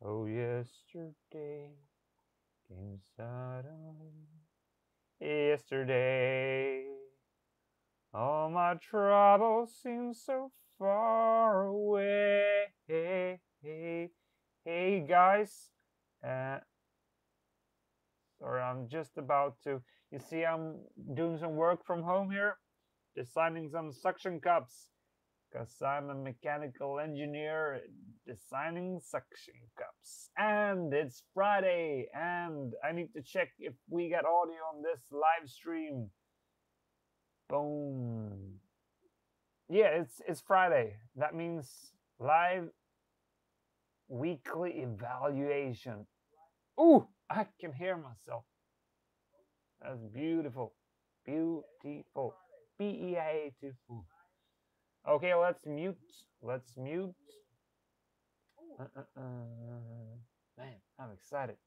Oh, yesterday came suddenly. Yesterday, all my troubles seem so far away. Hey guys, uh, sorry, I'm just about to. You see, I'm doing some work from home here, designing some suction cups, because I'm a mechanical engineer designing suction cups. And it's Friday, and I need to check if we got audio on this live stream. Boom. Yeah, it's Friday. That means live weekly evaluation. Ooh, I can hear myself. That's beautiful. Beautiful. Beautiful. Okay, let's mute. Let's mute. Man, I'm excited.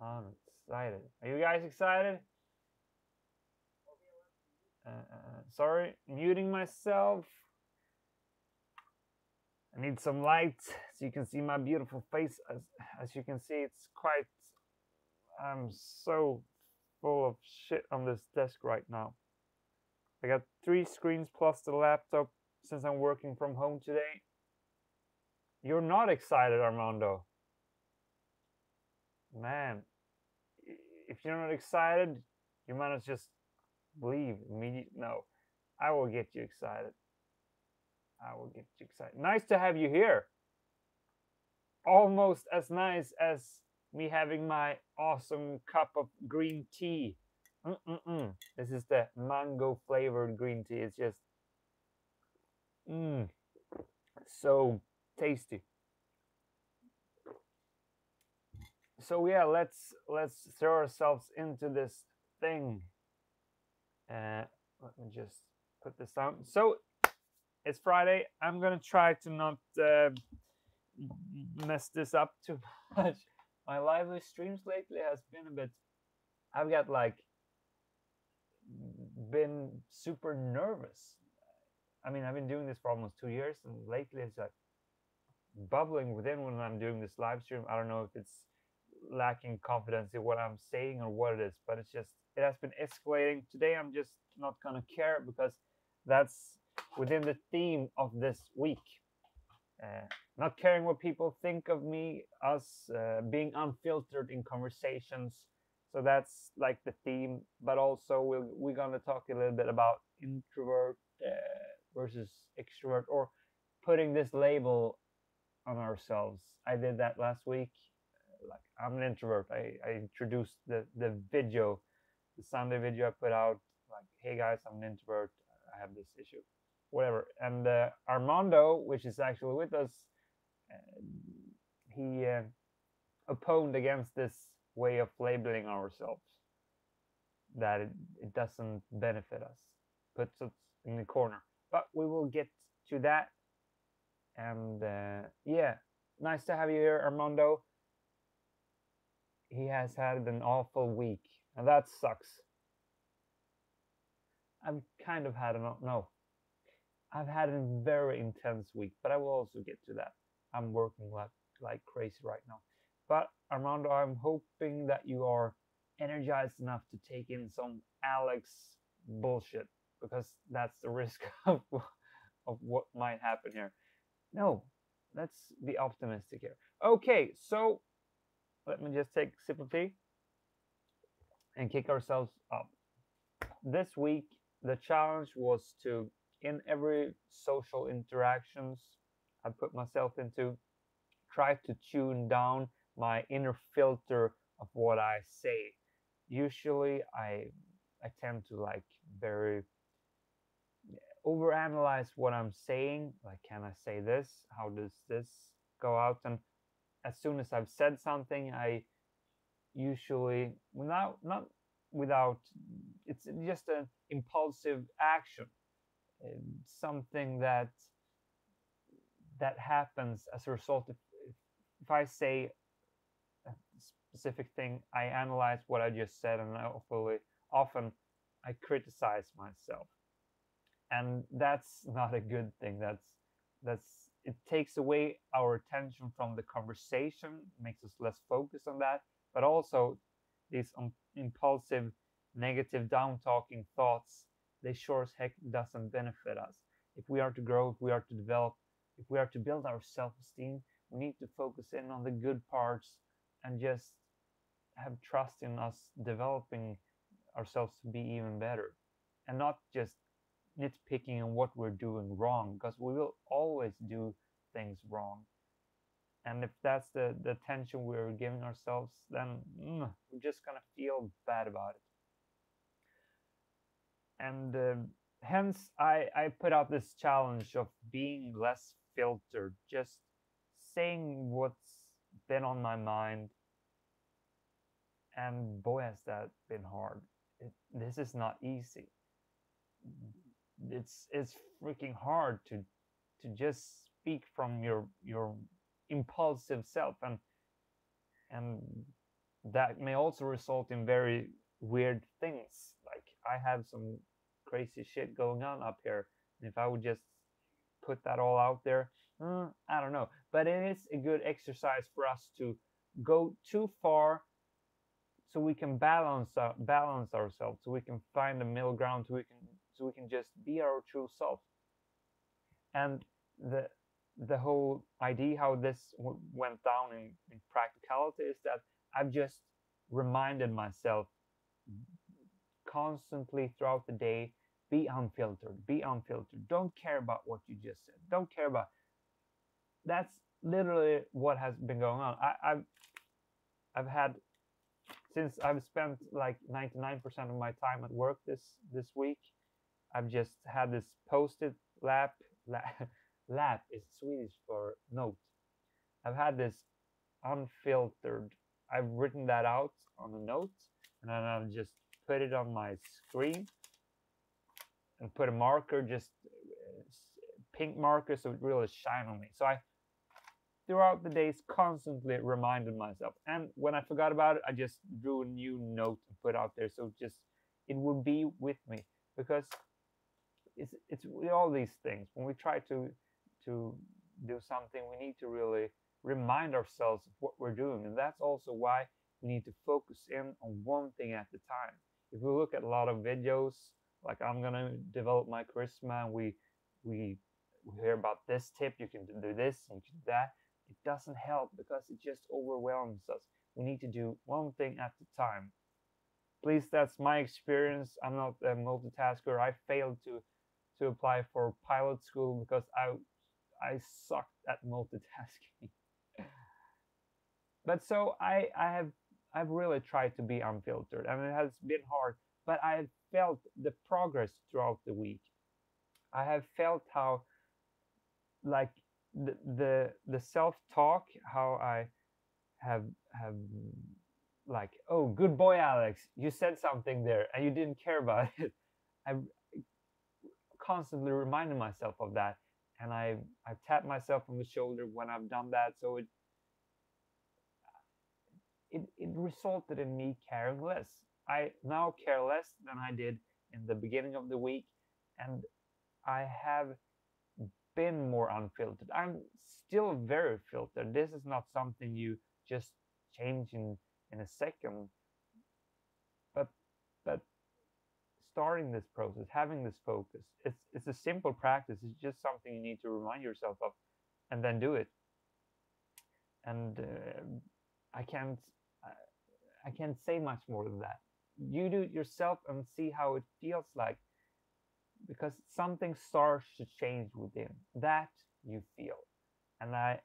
I'm excited. Are you guys excited? Sorry, muting myself. I need some light so you can see my beautiful face. As you can see, it's quite. I'm so full of shit on this desk right now. I got 3 screens plus the laptop since I'm working from home today. You're not excited, Armando. Man, if you're not excited, you might as just leave immediately. No, I will get you excited. I will get you excited. Nice to have you here. Almost as nice as me having my awesome cup of green tea. This is the mango flavored green tea. It's just so tasty. So yeah, let's throw ourselves into this thing. Let me just put this down. So it's Friday. I'm gonna try to not mess this up too much. My live streams lately has been a bit. I've got like been super nervous. I mean, I've been doing this for almost 2 years, and lately it's like bubbling within when I'm doing this live stream. I don't know if it's lacking confidence in what I'm saying or what it is, but it's just it has been escalating. Today I'm just not gonna care because that's within the theme of this week. Not caring what people think of me, us being unfiltered in conversations. So that's like the theme, but also we're gonna talk a little bit about introvert versus extrovert, or putting this label on ourselves. I did that last week. Like I'm an introvert. I introduced the video, the Sunday video I put out. Like, hey guys, I'm an introvert. I have this issue, whatever. And Armando, which is actually with us, he opposed against this way of labeling ourselves. That it doesn't benefit us, puts us in the corner. But we will get to that. And yeah, nice to have you here, Armando. He has had an awful week, and that sucks. I've kind of had no. I've had a very intense week, but I will also get to that. I'm working like crazy right now. But Armando, I'm hoping that you are energized enough to take in some Alex bullshit, because that's the risk of what might happen here. No, let's be optimistic here. Okay, so let me just take a sip of tea and kick ourselves up. This week, the challenge was to, in every social interactions I put myself into, try to tune down my inner filter of what I say. Usually, I tend to like very overanalyze what I'm saying. Like, can I say this? How does this go out? And as soon as I've said something, I usually not without it's just an impulsive action, something that happens as a result of if I say a specific thing, I analyze what I just said, and often I criticize myself. and that's not a good thing. That's it takes away our attention from the conversation, makes us less focused on that, but also these impulsive negative down talking thoughts, they sure as heck doesn't benefit us. If we are to grow, if we are to develop, if we are to build our self-esteem, we need to focus in on the good parts and just have trust in us developing ourselves to be even better, and not just nitpicking on what we're doing wrong, because we will always do things wrong. And if that's the attention we're giving ourselves, then we're just gonna feel bad about it. And hence, I put out this challenge of being less filtered, just saying what's been on my mind. And boy, has that been hard. This is not easy. It's freaking hard to just speak from your impulsive self, and that may also result in very weird things. Like, I have some crazy shit going on up here, and if I would just put that all out there, I don't know. But it is a good exercise for us to go too far, so we can balance ourselves, so we can find the middle ground, so we can just be our true self. And the whole idea how this went down in practicality is that I've just reminded myself constantly throughout the day, be unfiltered, be unfiltered. Don't care about what you just said. Don't care about. That's literally what has been going on. I've had, since I've spent like 99% of my time at work this week, I've just had this post-it lap is Swedish for note. I've had this unfiltered. I've written that out on a note, and then I've just put it on my screen and put a marker, just pink marker, so it really shine on me. So I, throughout the days, constantly reminded myself. And when I forgot about it, I just drew a new note and put out there, so just it would be with me. Because it's with all these things, when we try to do something, we need to really remind ourselves of what we're doing. And that's also why we need to focus in on one thing at a time. If we look at a lot of videos, like I'm gonna develop my charisma, and we hear about this tip, you can do this and you can do that, it doesn't help, because it just overwhelms us. We need to do one thing at a time. At least that's my experience. I'm not a multitasker. I failed to apply for pilot school because I sucked at multitasking. But so I've really tried to be unfiltered, and it has been hard, but I have felt the progress throughout the week. I have felt how, like, the self-talk, how I have like, oh, good boy, Alex, you said something there and you didn't care about it. I've constantly reminded myself of that, and I've tapped myself on the shoulder when I've done that. So it resulted in me caring less. I now care less than I did in the beginning of the week, and I have been more unfiltered. I'm still very filtered. This is not something you just change in a second, but starting this process, having this focus, it's a simple practice. It's just something you need to remind yourself of, and then do it. And I can't say much more than that. You do it yourself and see how it feels like, because something starts to change within that you feel. And I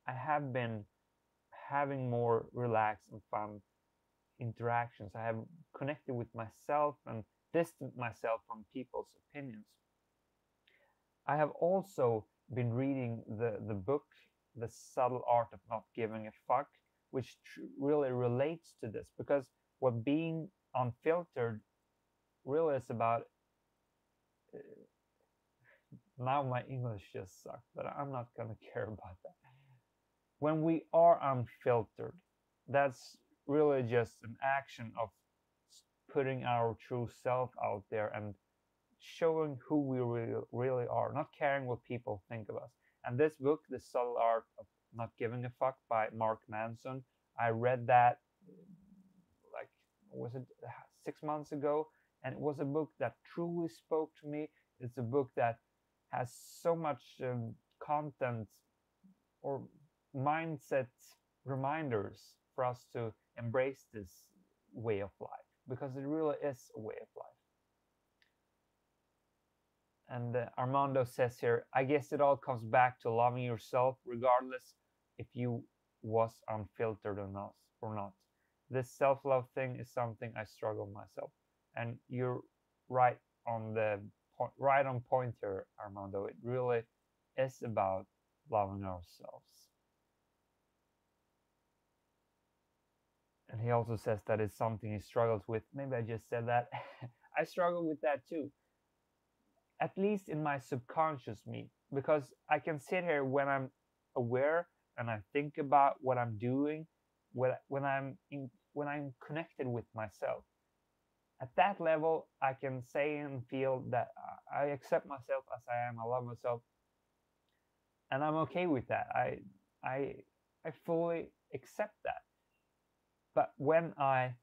have been having more relaxed and fun interactions. I have connected with myself and distanced myself from people's opinions. I have also been reading the book The Subtle Art of Not Giving a Fuck, which really relates to this, because what being unfiltered really is about. Now my English just sucks, but I'm not gonna care about that. When we are unfiltered, that's really just an action of putting our true self out there and showing who we really are, not caring what people think of us. And this book, The Subtle Art of Not Giving a Fuck by Mark Manson, I read that like, was it 6 months ago? And it was a book that truly spoke to me. It's a book that has so much content or mindset reminders for us to embrace this way of life, because it really is a way of life. And Armando says here, I guess it all comes back to loving yourself regardless if you was unfiltered or not. This self-love thing is something I struggle with myself. And you're right on the point, right on point here, Armando. It really is about loving ourselves. And he also says that it's something he struggles with. Maybe I just said that. I struggle with that too. At least in my subconscious me, because I can sit here when I'm aware and I think about what I'm doing, when I'm connected with myself. At that level, I can say and feel that I accept myself as I am. I love myself, and I'm okay with that. I fully accept that. But when I'm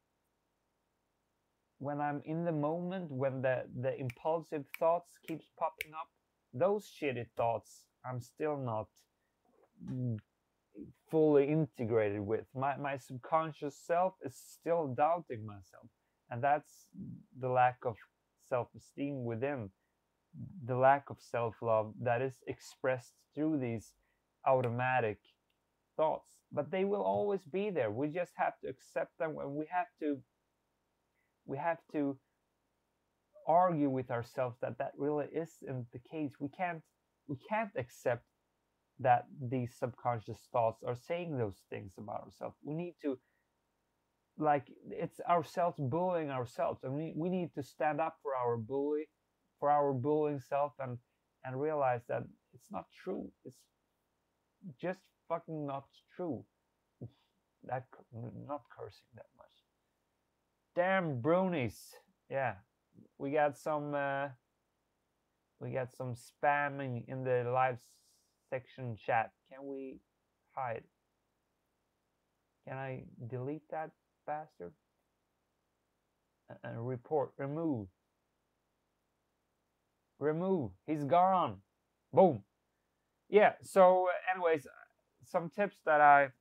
in the moment, when the impulsive thoughts keeps popping up, those shitty thoughts I'm still not fully integrated with. My subconscious self is still doubting myself. And that's the lack of self-esteem within, the lack of self-love that is expressed through these automatic thoughts. But they will always be there. We just have to accept them, and we have to argue with ourselves that really isn't the case. We can't accept that these subconscious thoughts are saying those things about ourselves. We need to, like, it's ourselves bullying ourselves, and we need to stand up for our bullying self, and realize that it's not true. It's just fucking not true. That, not cursing that much. Damn bronies. Yeah, we got some spamming in the live section chat. Can we hide? Can I delete that bastard? Report. Remove. He's gone. Boom. Yeah. So, anyways, some tips that I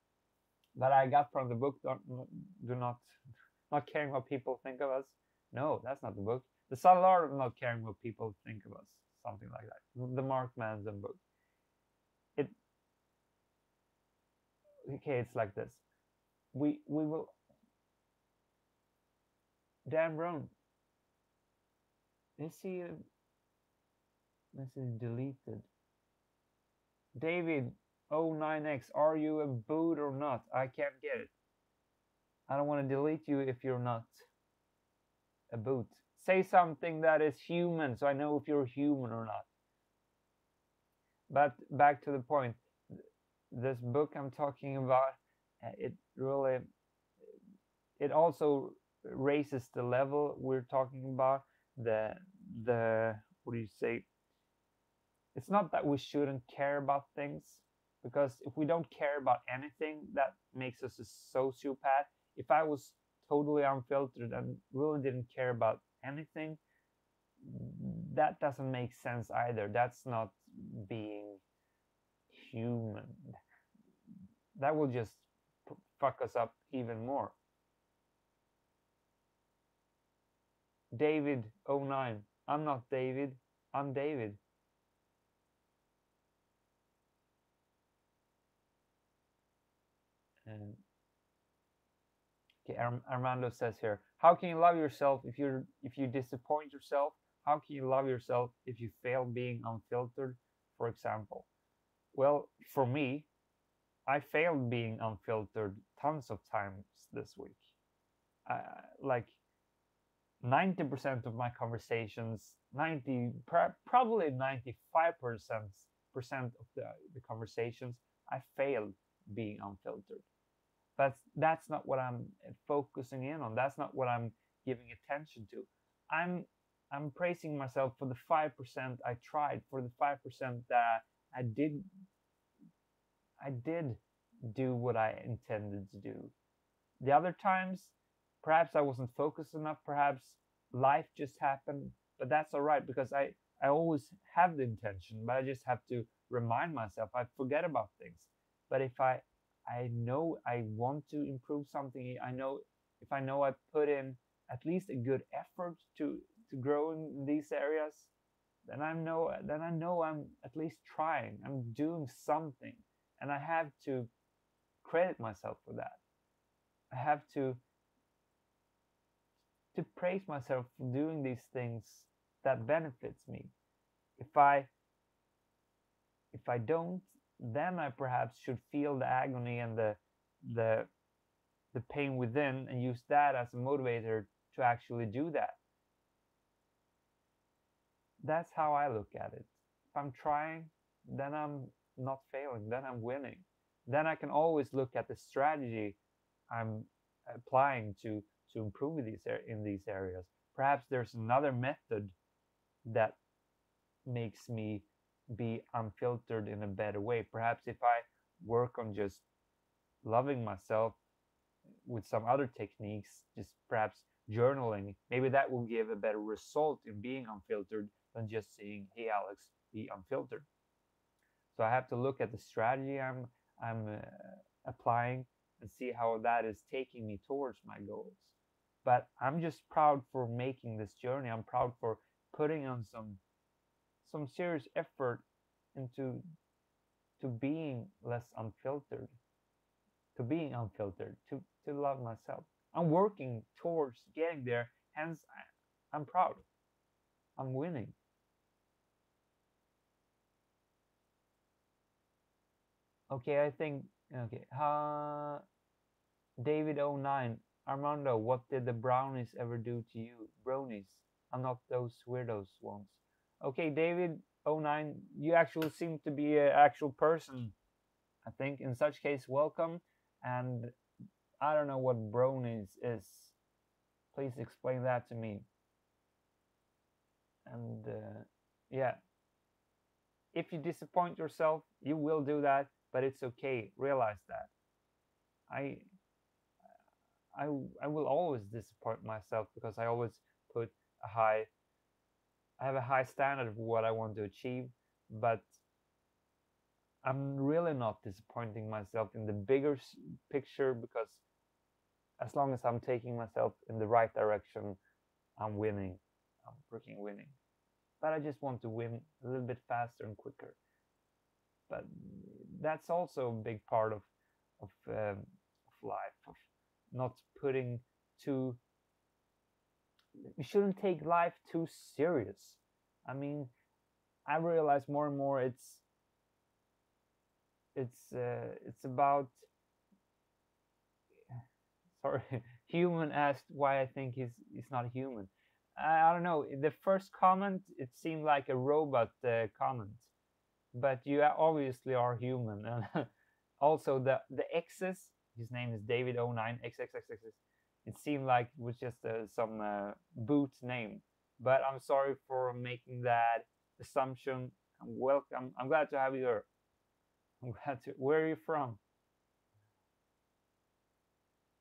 got from the book. Do not caring what people think of us. No, that's not the book. The Subtle Art of Not Caring What People Think of Us. Something like that. The Mark Manson book. It's like this. We will. Dan Brown. Let's see. This is deleted. David 09X, are you a boot or not? I can't get it. I don't want to delete you if you're not a boot. Say something that is human so I know if you're human or not. But back to the point. This book I'm talking about, it also raises the level we're talking about. The what do you say? It's not that we shouldn't care about things, because if we don't care about anything, that makes us a sociopath. If I was totally unfiltered and really didn't care about anything, that doesn't make sense either. That's not being human. That will just fuck us up even more. David 09. I'm not David. I'm David. And okay, Armando says here, how can you love yourself if you disappoint yourself? How can you love yourself if you fail being unfiltered, for example? Well, for me, I failed being unfiltered tons of times this week. Like 90% of my conversations, probably 95% of the conversations, I failed being unfiltered. But that's not what I'm focusing in on. That's not what I'm giving attention to. I'm I'm praising myself for the 5% I tried, for the 5% that I did I did do what I intended to do. The other times, perhaps I wasn't focused enough, perhaps life just happened, but that's all right because I always have the intention, but I just have to remind myself. I forget about things. But if I know I want to improve something, I know if I know I put in at least a good effort to grow in these areas, then I know I'm at least trying. I'm doing something, and I have to credit myself for that. I have to praise myself for doing these things that benefits me. If I if I don't, then I perhaps should feel the agony and the the pain within and use that as a motivator to actually do that. That's how I look at it. If I'm trying, then I'm not failing, then I'm winning. Then I can always look at the strategy I'm applying to improve in these areas. Perhaps there's another method that makes me be unfiltered in a better way. Perhaps if I work on just loving myself with some other techniques, just perhaps journaling, maybe that will give a better result in being unfiltered than just saying, "Hey, Alex, be unfiltered." So I have to look at the strategy I'm applying and see how that is taking me towards my goals. But I'm just proud for making this journey. I'm proud for putting on some serious effort into to being less unfiltered, to love myself. I'm working towards getting there. Hence, I'm proud. I'm winning. Okay, I think okay. David09, Armando, what did the brownies ever do to you? Brownies. I'm not those weirdos ones. Okay, David09, you actually seem to be an actual person. I think in such case, welcome. And I don't know what brownies is. Please explain that to me. And yeah, if you disappoint yourself, you will do that, but it's okay. Realize that. I I I will always disappoint myself because I always put a high I have a high standard of what I want to achieve, but I'm really not disappointing myself in the bigger picture because as long as I'm taking myself in the right direction, I'm winning. I'm freaking winning. But I just want to win a little bit faster and quicker. But that's also a big part of life, of not putting too. You shouldn't take life too serious. I mean, I realize more and more it's about. Sorry, human asked why I think he's not human. I don't know. The first comment it seemed like a robot comment, but you obviously are human. And also the X's, his name is David09 XXXX. It seemed like it was just some boot name, but I'm sorry for making that assumption. Welcome. I'm glad to have you here. I'm glad to. Where are you from?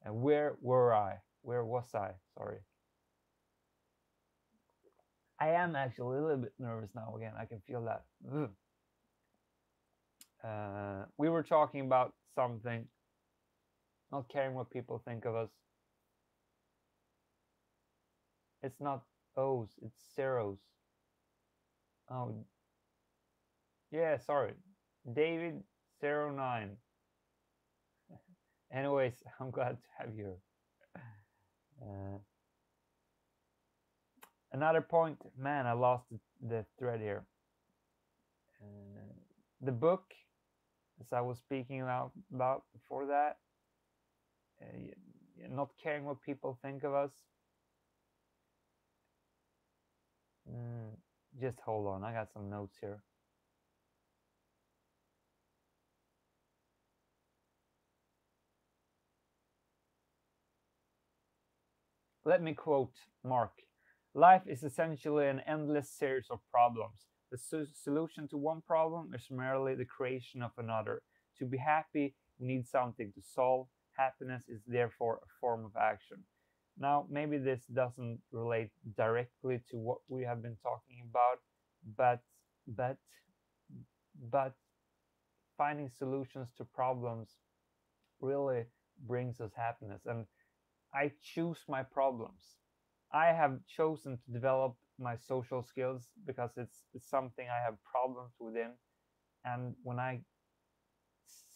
And where were I? Where was I? Sorry. I am actually a little bit nervous now again. I can feel that. We were talking about something, not caring what people think of us. It's not O's, it's zeros. Oh, yeah, sorry. David09. Anyways, I'm glad to have you here. Uh, Another point, man, I lost the thread here. The book, as I was speaking about before that, not caring what people think of us. Just hold on, I got some notes here. Let me quote Mark. Life is essentially an endless series of problems. The solution to one problem is merely the creation of another. To be happy, we need something to solve. Happiness is therefore a form of action. Now, maybe this doesn't relate directly to what we have been talking about, but but but finding solutions to problems really brings us happiness. And I choose my problems. I have chosen to develop my social skills because it's something I have problems within. And when I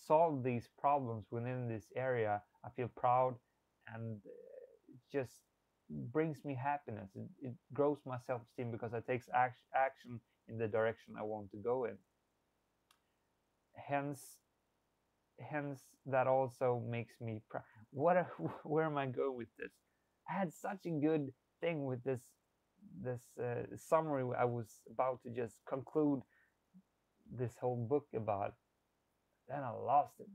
solve these problems within this area, I feel proud, and it just brings me happiness. It grows my self-esteem because I take action in the direction I want to go in. Hence, hence that also makes me proud. Where am I going with this? I had such a good thing with this summary. I was about to just conclude this whole book about, then I lost it.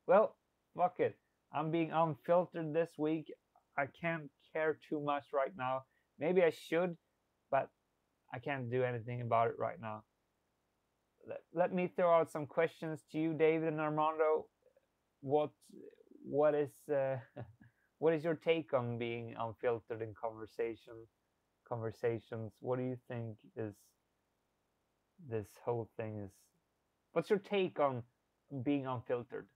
Well, fuck it. I'm being unfiltered this week. I can't care too much right now. Maybe I should, but I can't do anything about it right now. Let me throw out some questions to you, David and Armando. What what is what is your take on being unfiltered in conversations? What do you think is this whole thing is? What's your take on being unfiltered,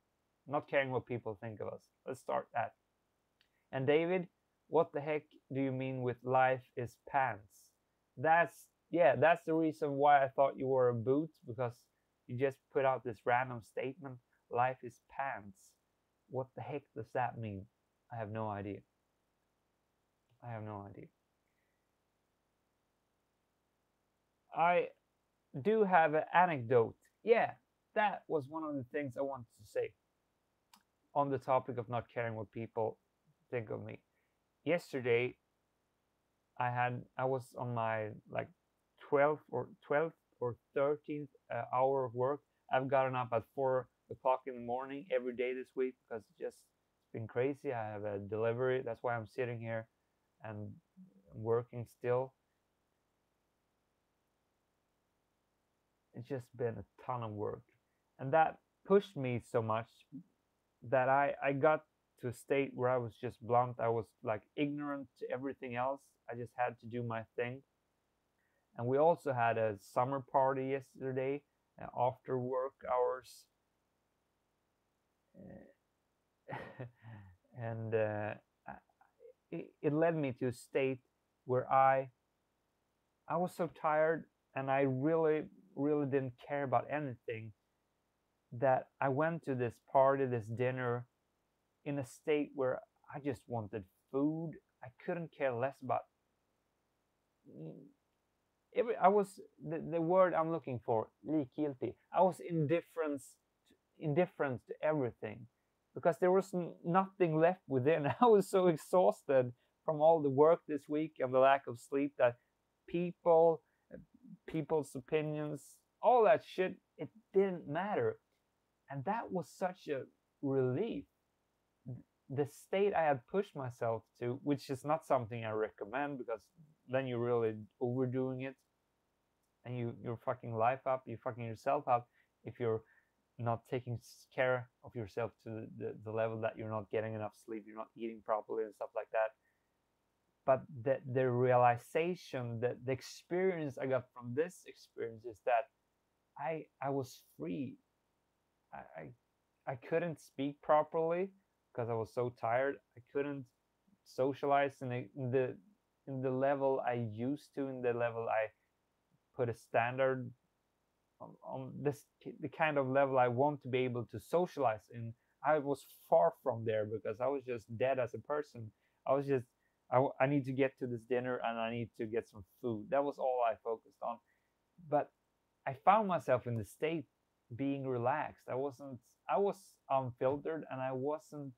not caring what people think of us? Let's start that. And David, what the heck do you mean with life is pants? That's Yeah, that's the reason why I thought you were a boot, because you just put out this random statement. Life is pants. What the heck does that mean? I have no idea. I have no idea. I do have an anecdote. Yeah, that was one of the things I wanted to say on the topic of not caring what people think of me. Yesterday, I was on my like 12th or 13th hour of work. I've gotten up at 4 o'clock in the morning every day this week because it's been crazy. I have a delivery. That's why I'm sitting here and working still. It's just been a ton of work, and that pushed me so much that I got to a state where I was just blunt. I was like ignorant to everything else. I just had to do my thing. And we also had a summer party yesterday after work hours. And it led me to a state where I was so tired, and I really didn't care about anything, that I went to this party, this dinner, in a state where I just wanted food. I couldn't care less about I was the word I'm looking for, likgilty. I was indifferent to everything, because there was nothing left within. I was so exhausted from all the work this week and the lack of sleep that people, people's opinions, all that shit, it didn't matter. And that was such a relief. The state I had pushed myself to, which is not something I recommend, because then you're really overdoing it, and you're fucking life up, you're fucking yourself up if you're not taking care of yourself to the level that you're not getting enough sleep, you're not eating properly and stuff like that. But the realization, that the experience I got from this experience is that I was free. I couldn't speak properly because I was so tired. I couldn't socialize in the level I used to, in the level I put a standard on this, the kind of level I want to be able to socialize in. I was far from there because I was just dead as a person. I was just I need to get to this dinner and I need to get some food. That was all I focused on. But I found myself in the state being relaxed. I was unfiltered, and I wasn't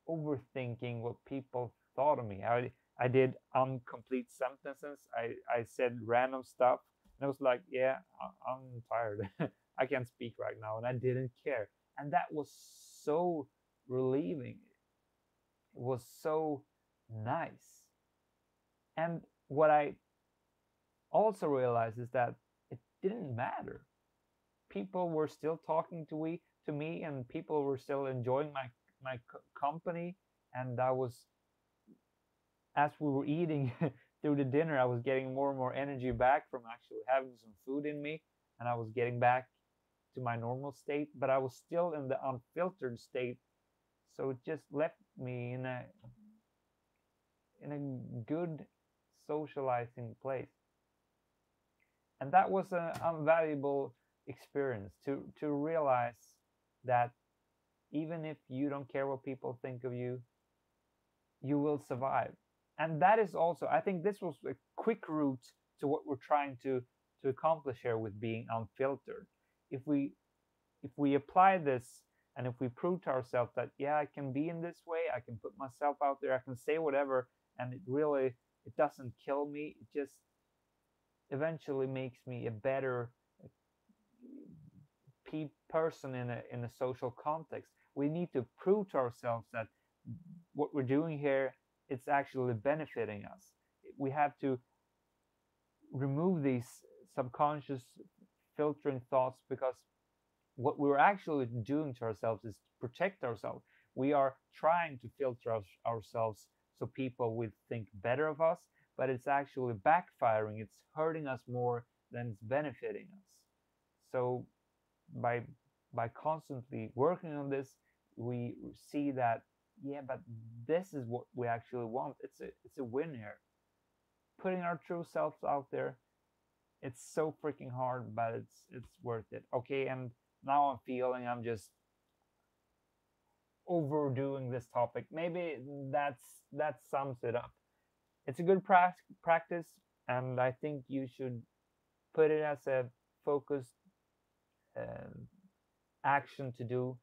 overthinking what people thought of me. I did incomplete sentences. I said random stuff, and I was like, yeah, I'm tired. I can't speak right now, and I didn't care. And that was so relieving. It was so nice. And what I also realized is that it didn't matter. People were still talking to me, and people were still enjoying my company. And I was, as we were eating through the dinner, I was getting more and more energy back from actually having some food in me, and I was getting back to my normal state, but I was still in the unfiltered state. So it just left me in a good socializing place. And that was an invaluable experience to realize that even if you don't care what people think of you, you will survive. And that is also, I think this was a quick route to what we're trying to accomplish here with being unfiltered. If we apply this, and if we prove to ourselves that, yeah, I can be in this way, I can put myself out there, I can say whatever, and it doesn't kill me, it just eventually makes me a better person in a social context. We need to prove to ourselves that what we're doing here, it's actually benefiting us. We have to remove these subconscious filtering thoughts, because what we're actually doing to ourselves is to protect ourselves. We are trying to filter ourselves so people will think better of us, but it's actually backfiring. It's hurting us more than it's benefiting us. So by by constantly working on this, we see that, yeah, but this is what we actually want. It's a win here. Putting our true selves out there, it's so freaking hard, but it's worth it. Okay, and now I'm feeling I'm just overdoing this topic. Maybe that sums it up. It's a good practice, and I think you should put it as a focused uh, action to do.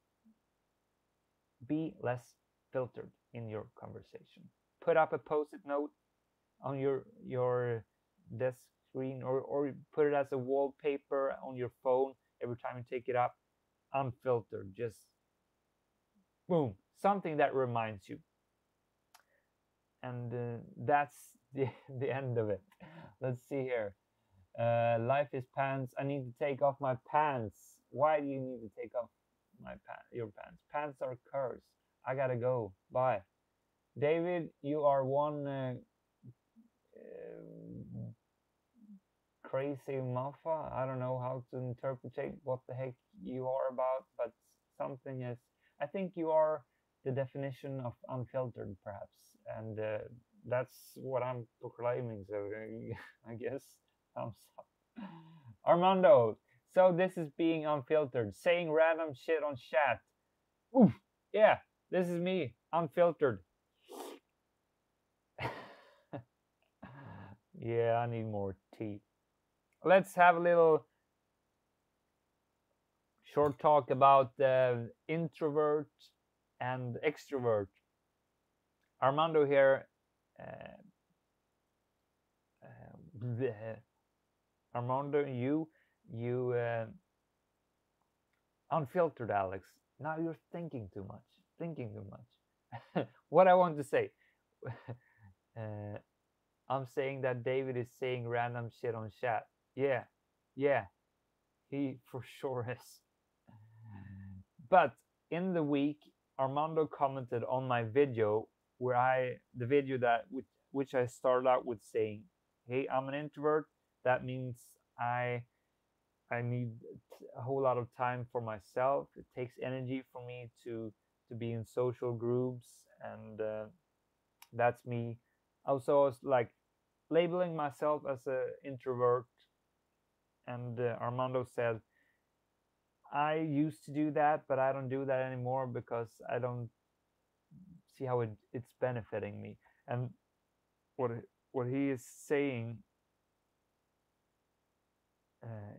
Be less filtered in your conversation. Put up a post-it note on your desk screen, or put it as a wallpaper on your phone every time you take it up. Unfiltered, just boom, something that reminds you. And that's the the end of it. Let's see here. Life is pants. I need to take off my pants. Why do you need to take off your pants? Pants are cursed. I gotta go. Bye. David, you are one crazy muffa. I don't know how to interpret what the heck you are about, but something is. I think you are the definition of unfiltered, perhaps, and that's what I'm proclaiming. So I guess thumbs up. Armando, so this is being unfiltered, saying random shit on chat. Oof, yeah, this is me, unfiltered. Yeah, I need more tea. Let's have a little short talk about introvert and extrovert. Armando here. Uh, Armando, you unfiltered, Alex. Now you're thinking too much. Thinking too much. What I want to say. uh, I'm saying that David is saying random shit on chat. Yeah, yeah, he for sure is. But in the week, Armando commented on my video the video that which I started out with saying, "Hey, I'm an introvert. That means I I need a whole lot of time for myself. It takes energy for me to be in social groups, and that's me." Also, I was like labeling myself as an introvert, and Armando said, "I used to do that, but I don't do that anymore because I don't see how it's benefiting me." And what what he is saying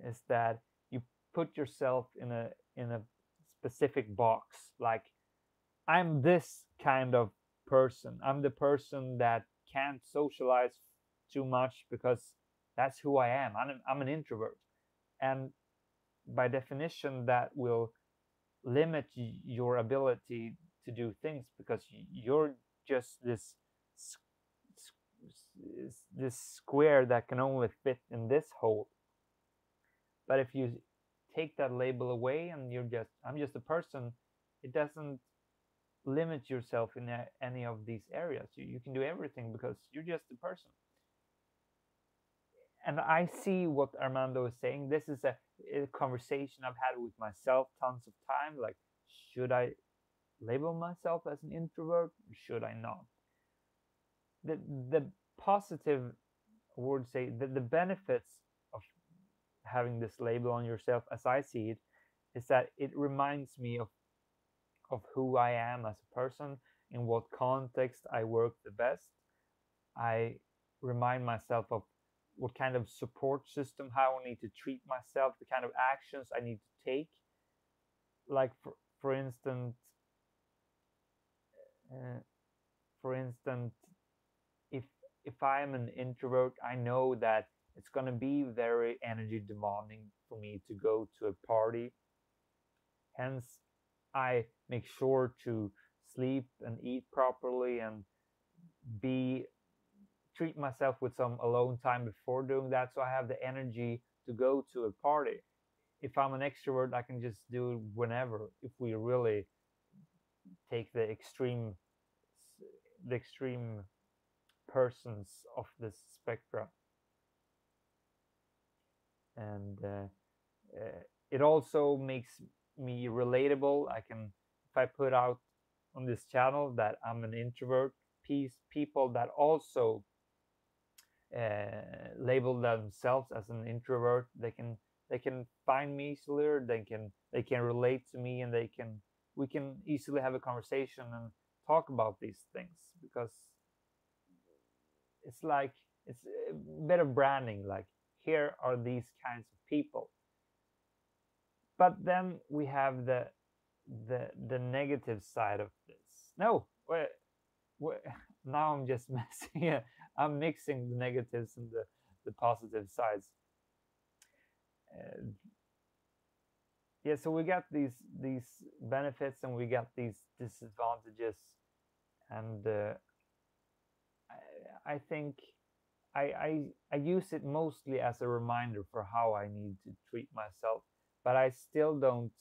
is that you put yourself in a specific box. Like, I'm this kind of person. I'm the person that can't socialize too much because that's who I am. I'm an introvert, and by definition, that will limit your ability to do things, because you're just this this square that can only fit in this hole. But if you take that label away and I'm just a person, it doesn't limit yourself in any of these areas. You can do everything because you're just a person. And I see what Armando is saying. This is a conversation I've had with myself tons of time. Like, should I label myself as an introvert? Or should I not? The positive, I would say, the benefits of having this label on yourself, as I see it, is that it reminds me of who I am as a person, in what context I work the best. I remind myself of what kind of support system, how I need to treat myself, the kind of actions I need to take. Like for instance, uh, for instance, if if I am an introvert, I know that it's gonna be very energy demanding for me to go to a party. Hence, I make sure to sleep and eat properly and be treat myself with some alone time before doing that, so I have the energy to go to a party. If I'm an extrovert, I can just do it whenever. If we really take the extreme persons of this spectrum, and it also makes me relatable. I can, if I put out on this channel that I'm an introvert, people that also label themselves as an introvert, they can find me easier. They can relate to me, and we can easily have a conversation and talk about these things, because it's like it's a bit of branding. Like, here are these kinds of people. But then we have the negative side of this. No, wait, now I'm just messing. Yeah, I'm mixing the negatives and the positive sides. Uh, yeah, so we got these benefits and we got these disadvantages, and I think I use it mostly as a reminder for how I need to treat myself, but I still don't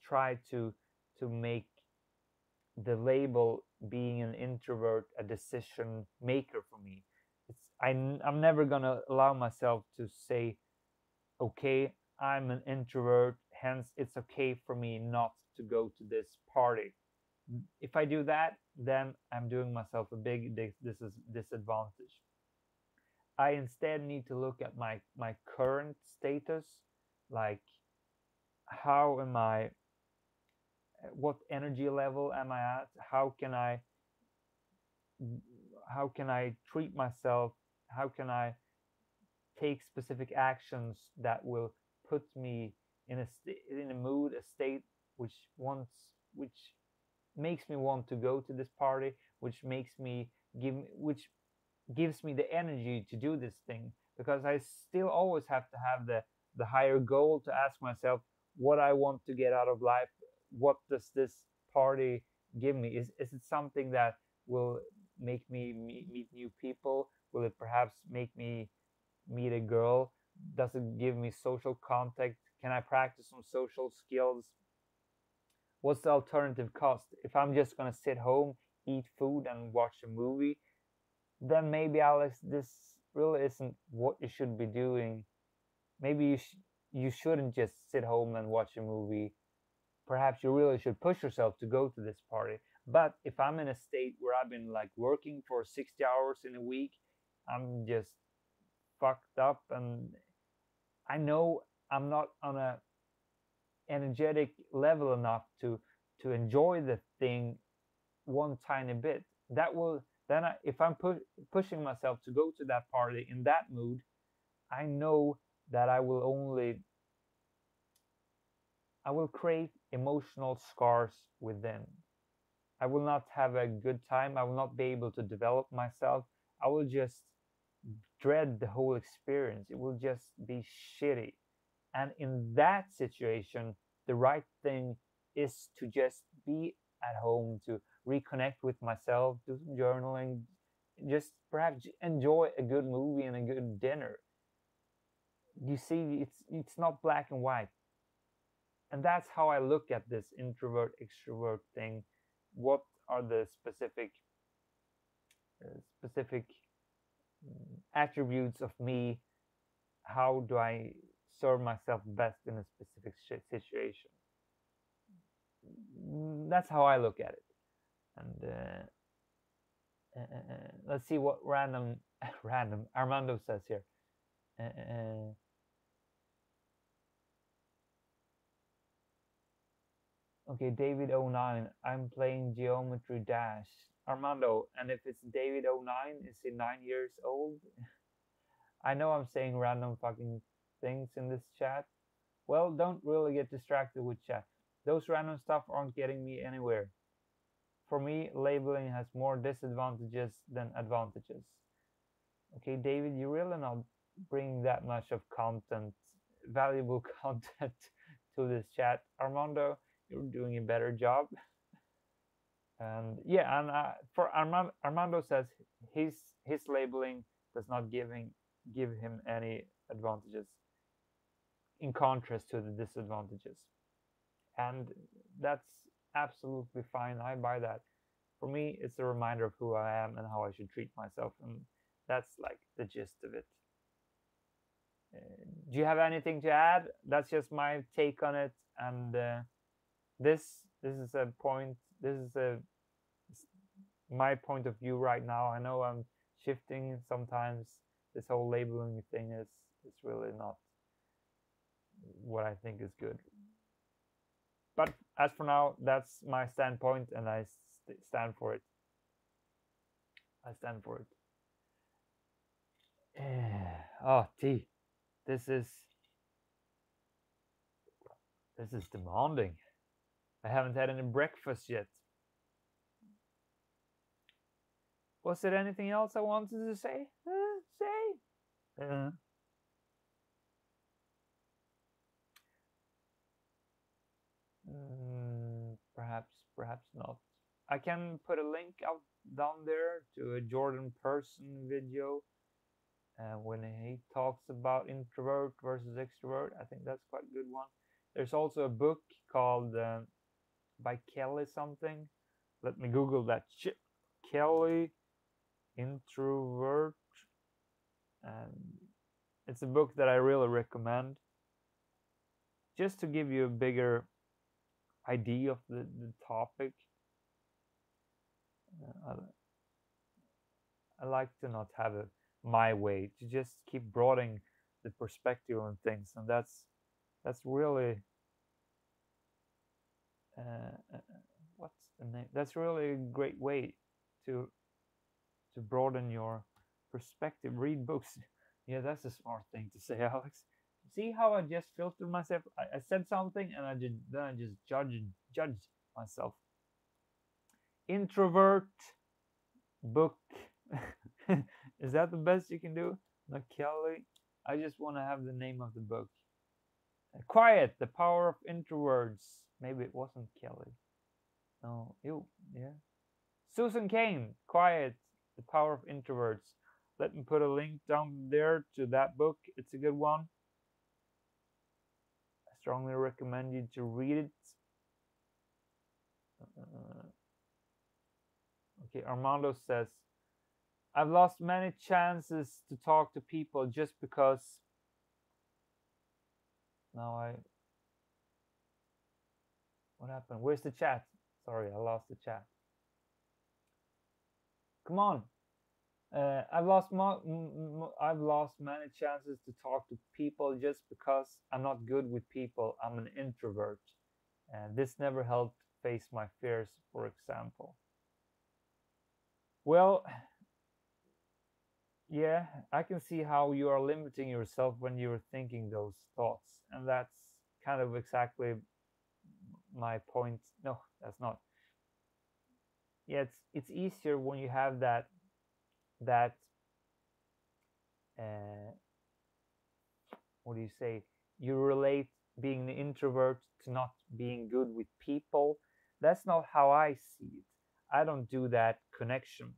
try to make the label being an introvert a decision maker for me. I'm never gonna allow myself to say, okay, I'm an introvert, hence it's okay for me not to go to this party. If I do that, then I'm doing myself a big disadvantage. I instead need to look at my current status, like, how am I, what energy level am I at? How can I treat myself? How can I take specific actions that will put me in a mood, a state which wants which makes me want to go to this party, which makes me which gives me the energy to do this thing, because I still always have to have the higher goal to ask myself what I want to get out of life. What does this party give me? Is it something that will make me meet new people? Will it perhaps make me meet a girl? Does it give me social contact? Can I practice some social skills? What's the alternative cost? If I'm just gonna sit home, eat food, and watch a movie, then maybe, Alex, this really isn't what you should be doing. Maybe you shouldn't just sit home and watch a movie. Perhaps you really should push yourself to go to this party. But if I'm in a state where I've been like working for 60 hours in a week, I'm just fucked up, and I know I'm not on a energetic level enough to enjoy the thing one tiny bit. That will then if I'm pushing myself to go to that party in that mood, I know that I will create emotional scars within. I will not have a good time. I will not be able to develop myself. I will just dread the whole experience. It will just be shitty. And in that situation, the right thing is to just be at home, to reconnect with myself, do some journaling, just perhaps enjoy a good movie and a good dinner. You see, it's not black and white. And that's how I look at this introvert extrovert thing. What are the specific attributes of me? How do I serve myself best in a specific situation? That's how I look at it. And let's see what random random Armando says here. Okay, David09. I'm playing Geometry Dash. Armando, and if it's David09, is he 9 years old? I know I'm saying random fucking things in this chat. Well, don't really get distracted with chat. Those random stuff aren't getting me anywhere. For me, labeling has more disadvantages than advantages. Okay, David, you're really not bringing that much of content, valuable content to this chat. Armando, you're doing a better job. And yeah, and for Armando says his labeling does not give him any advantages, in contrast to the disadvantages, and that's absolutely fine. I buy that. For me, it's a reminder of who I am and how I should treat myself, and that's like the gist of it. Do you have anything to add? That's just my take on it, and this is a point. This is my point of view right now. I know I'm shifting sometimes. This whole labeling thing is really not what I think is good. But as for now, that's my standpoint, and I stand for it. I stand for it. Oh, tea. This is demanding. I haven't had any breakfast yet. Was there anything else I wanted to say? Perhaps not. I can put a link out down there to a Jordan Person video when he talks about introvert versus extrovert. I think that's quite a good one. There's also a book called by Kelly something. Let me Google that shit. Kelly Introvert. And it's a book that I really recommend. Just to give you a bigger idea of the topic. I like to not have it my way, to just keep broadening the perspective on things, and that's really what's the name? That's really a great way to broaden your perspective. Read books. Yeah, that's a smart thing to say, Alex. See how I just filtered myself? I said something and I just judged myself. Introvert book. Is that the best you can do? Not Kelly. I just want to have the name of the book. Quiet, the power of introverts. Maybe it wasn't Kelly. No, ew, yeah. Susan Cain, Quiet, the power of introverts. Let me put a link down there to that book. It's a good one. I strongly recommend you to read it. Okay, Armando says, I've lost many chances to talk to people just because. Now what happened? Where's the chat? Sorry, I lost the chat. Come on. I've lost many chances to talk to people just because I'm not good with people. I'm an introvert, and this never helped face my fears, for example. Well, yeah, I can see how you are limiting yourself when you're thinking those thoughts, and that's kind of exactly my point. No, that's not. Yeah, it's easier when you have that what do you say? You relate being an introvert to not being good with people. That's not how I see it. I don't do that connection.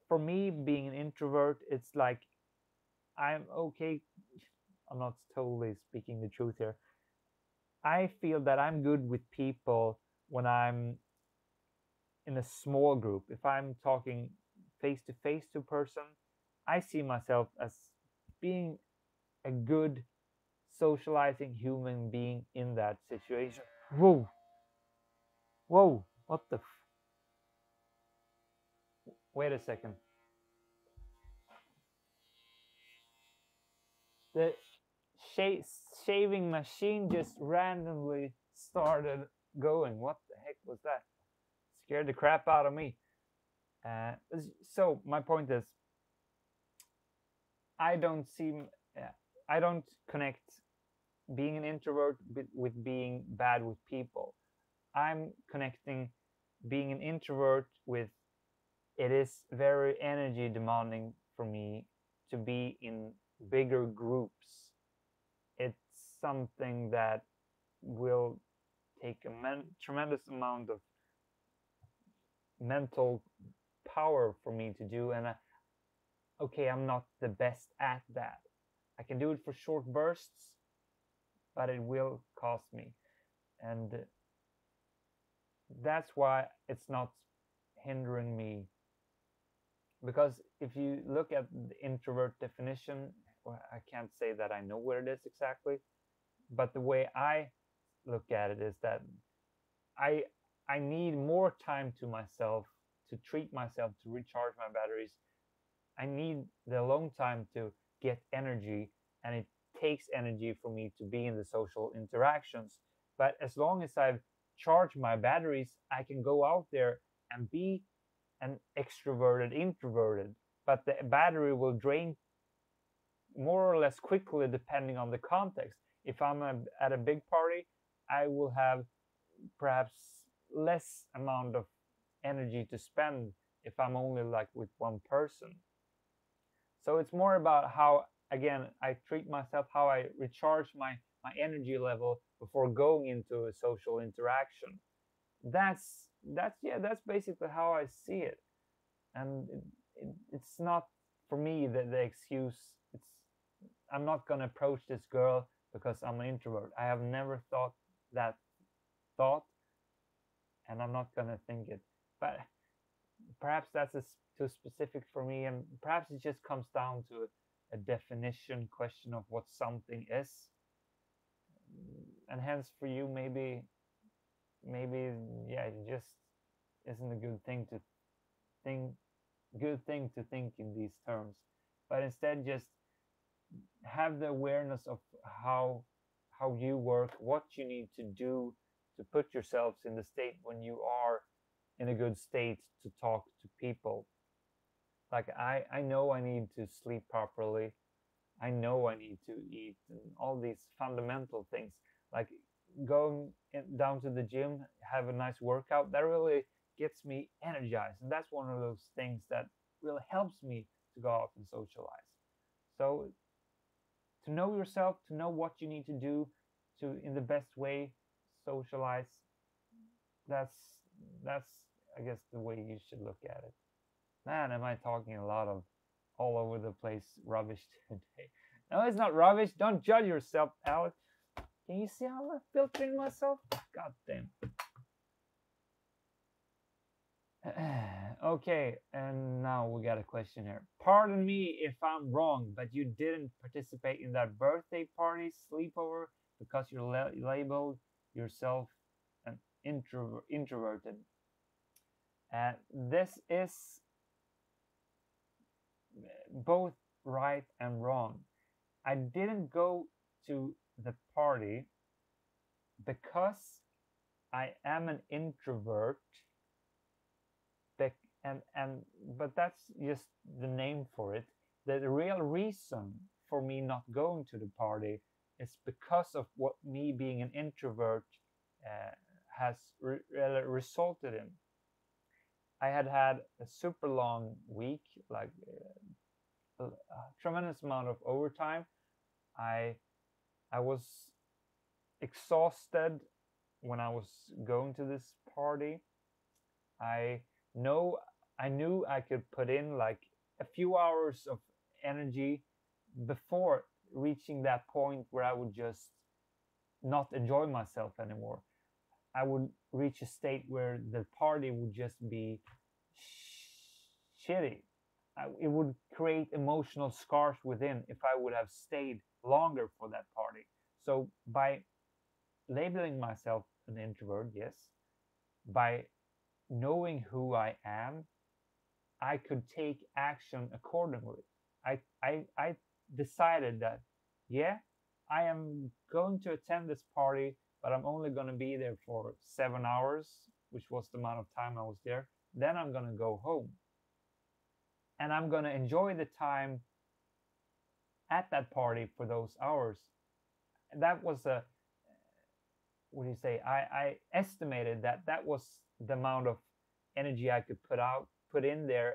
for me, being an introvert, it's like I'm okay. I'm not totally speaking the truth here. I feel that I'm good with people when I'm in a small group. If I'm talking face to face to a person, I see myself as being a good socializing human being in that situation. Whoa, whoa, what the? Wait a second. The sha- shaving machine just randomly started going. What the heck was that? Scared the crap out of me. Uh, so my point is, I don't seem, I don't connect being an introvert with being bad with people. I'm connecting being an introvert with it is very energy demanding for me to be in bigger groups. It's something that will take a tremendous amount of mental power for me to do. And okay, I'm not the best at that. I can do it for short bursts, but it will cost me. And that's why it's not hindering me. Because if you look at the introvert definition, well, I can't say that I know what it is exactly, but the way I look at it is that I I need more time to myself to treat myself to recharge my batteries. I need the alone time to get energy, and it takes energy for me to be in the social interactions. But as long as I've charged my batteries, I can go out there and be an extroverted introverted. But the battery will drain more or less quickly depending on the context. If I'm at a big party, I will have perhaps less amount of energy to spend if I'm only like with one person. So it's more about how, again, I treat myself, how I recharge my energy level before going into a social interaction. That's basically how I see it. And it's not for me the excuse. It's I'm not gonna approach this girl because I'm an introvert. I have never thought that thought, and I'm not gonna think it. But perhaps that's too specific for me, and perhaps it just comes down to a definition question of what something is, and hence for you maybe yeah, it just isn't a think good thing to think in these terms, but instead just have the awareness of how you work, what you need to do to put yourselves in the state when you are in a good state to talk to people. Like I know I need to sleep properly. I know I need to eat and all these fundamental things. Like going down to the gym, have a nice workout, that really gets me energized. And that's one of those things that really helps me to go out and socialize. So to know yourself, to know what you need to do to in the best way socialize, that's that's I guess the way you should look at it. Man, am I talking a lot of all over the place rubbish today? No, it's not rubbish. Don't judge yourself, Alex. Can you see how I'm filtering myself? God damn. Okay, and now we got a question here. Pardon me if I'm wrong, but you didn't participate in that birthday party sleepover because you labeled yourself an introverted. And this is both right and wrong. I didn't go to the party because I am an introvert, and but that's just the name for it. The real reason for me not going to the party is because of what me being an introvert uh, has resulted in. I had a super long week, like a tremendous amount of overtime. I I was exhausted when I was going to this party. I know I knew I could put in like a few hours of energy before reaching that point where I would just not enjoy myself anymore. I would reach a state where the party would just be shitty. It would create emotional scars within if I would have stayed longer for that party. So by labeling myself an introvert, yes, by knowing who I am, I could take action accordingly. I decided that, yeah, I am going to attend this party, but I'm only going to be there for 7 hours, which was the amount of time I was there. Then I'm going to go home. And I'm going to enjoy the time at that party for those hours. And that was what do you say? I estimated that that was the amount of energy I could put in there,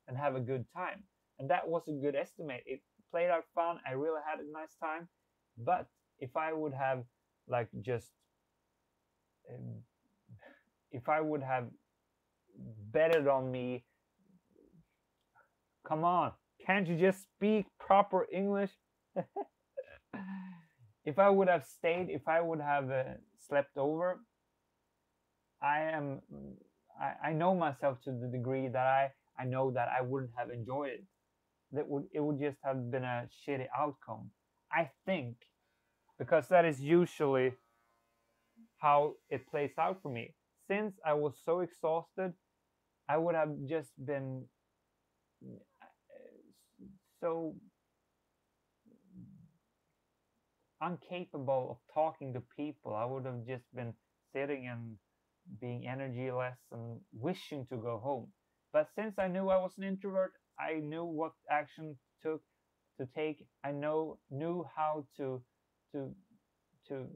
and have a good time. And that was a good estimate. It played out fun. I really had a nice time. But if I would have like just um, if I would have betted on me, come on, can't you just speak proper English? If I would have stayed, if I would have slept over, I am I know myself to the degree that I know that I wouldn't have enjoyed it. It would just have been a shitty outcome. I think, because that is usually how it plays out for me. Since I was so exhausted, I would have just been so incapable of talking to people. I would have just been sitting and being energyless and wishing to go home. But since I knew I was an introvert, I knew what action took to take. I knew how to to to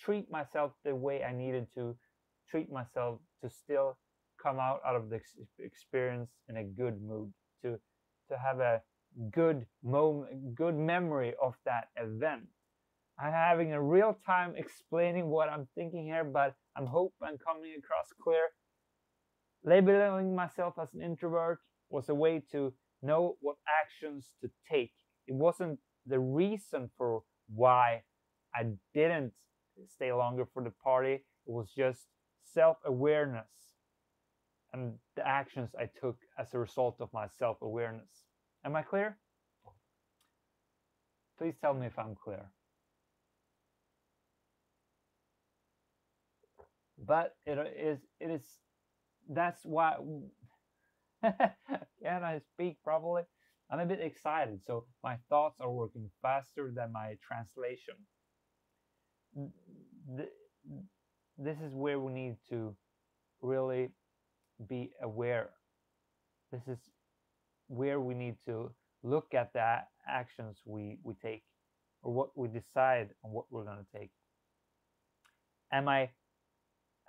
treat myself the way I needed to treat myself to still come out of the experience in a good mood, to have a good moment, good memory of that event. I'm having a real time explaining what I'm thinking here, but I'm hope I'm coming across clear. Labeling myself as an introvert was a way to know what actions to take. It wasn't the reason for why I didn't stay longer for the party. It was just self-awareness and the actions I took as a result of my self-awareness. Am I clear? Please tell me if I'm clear. But it is that's why can I speak properly? I'm a bit excited, so my thoughts are working faster than my translation. This is where we need to really be aware. This is where we need to look at the actions we take, or what we decide on what we're going to take. Am I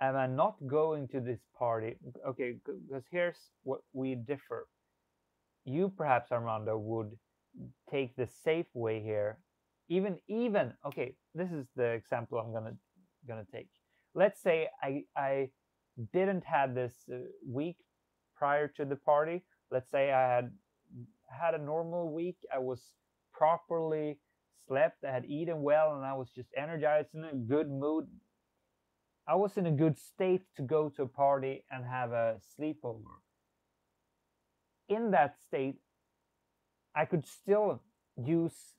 not going to this party? Okay, because here's what we differ. You perhaps, Armando, would take the safe way here. Even okay, this is the example I'm gonna take. Let's say I didn't have this week prior to the party. Let's say I had a normal week. I was properly slept. I had eaten well, and I was just energized, in a good mood. I was in a good state to go to a party and have a sleepover. In that state, I could still use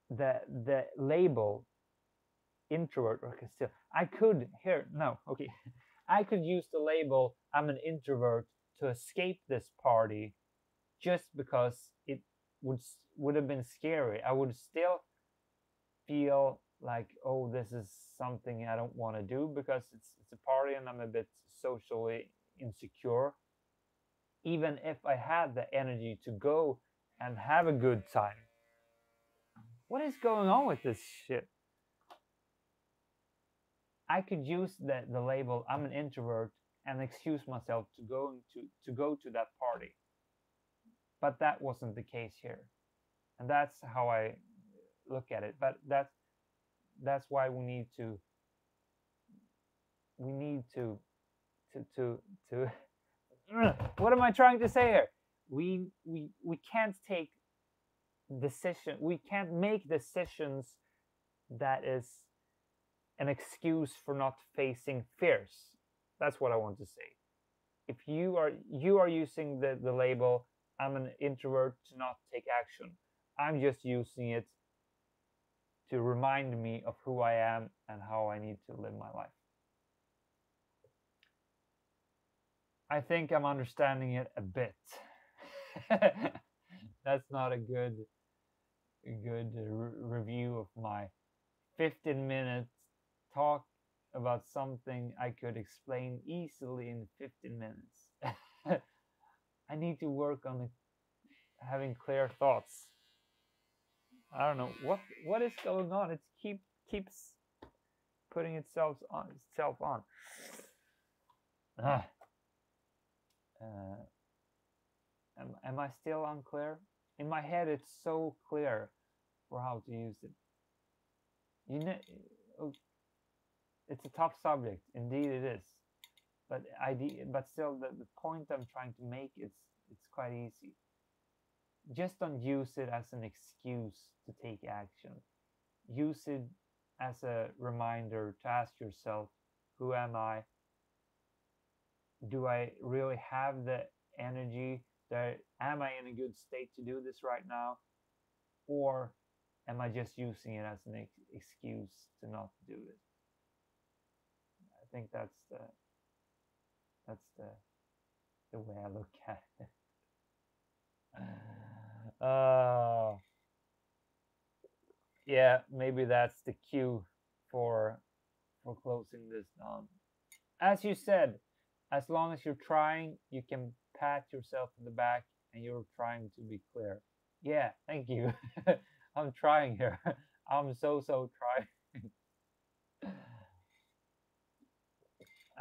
the label introvert. Okay, still I could here no okay, I could use the label I'm an introvert to escape this party, just because it would would have been scary. I would still feel like, oh, this is something I don't want to do, because it's a party and I'm a bit socially insecure. Even if I had the energy to go and have a good time. What is going on with this shit? I could use the label I'm an introvert and excuse myself to go to that party. But that wasn't the case here. And that's how I look at it. But that's why we need to what am I trying to say here? We can't take decision. We can't make decisions that is an excuse for not facing fears. That's what I want to say. If you are using the label I'm an introvert to not take action, I'm just using it to remind me of who I am and how I need to live my life. I think I'm understanding it a bit. That's not a good review of my 15-minute talk about something I could explain easily in 15 minutes. I need to work on having clear thoughts. I don't know what is going on. It keeps putting itself on. Ah. Am I still unclear? In my head, it's so clear for how to use it. You know, it's a tough subject. Indeed, it is. But still, the point I'm trying to make it's quite easy. Just don't use it as an excuse to take action. Use it as a reminder to ask yourself, who am I? Do I really have the energy? Am I in a good state to do this right now? Or am I just using it as an excuse to not do it? I think that's the way I look at it. Yeah, maybe that's the cue for closing this down. As you said, as long as you're trying, you can pat yourself in the back and you're trying to be clear. Yeah, thank you. I'm trying here. I'm so trying.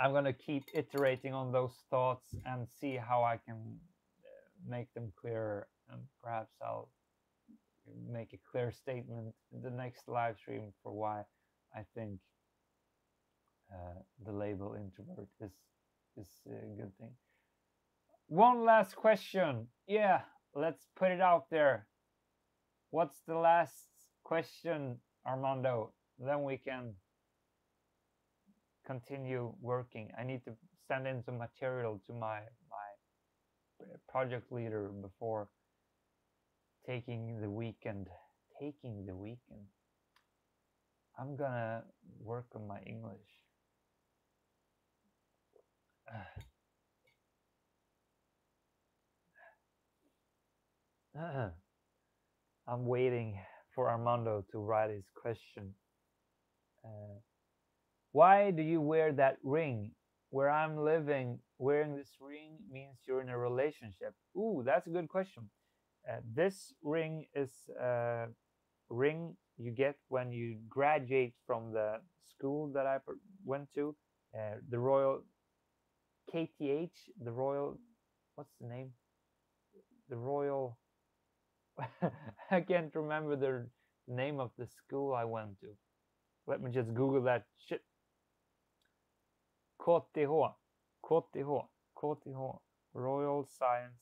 I'm gonna keep iterating on those thoughts and see how I can make them clearer, and perhaps I'll make a clear statement in the next live stream for why I think the label introvert is a good thing. One last question. Yeah, let's put it out there. What's the last question, Armando? Then we can continue working. I need to send in some material to my project leader before taking the weekend. I'm gonna work on my English. I'm waiting for Armando to write his question. Why do you wear that ring? Where I'm living, wearing this ring means you're in a relationship. Ooh, that's a good question. This ring is a ring you get when you graduate from the school that I went to, the Royal KTH, the Royal, what's the name? The Royal, I can't remember the name of the school I went to. Let me just Google that shit. KTH, Royal Science,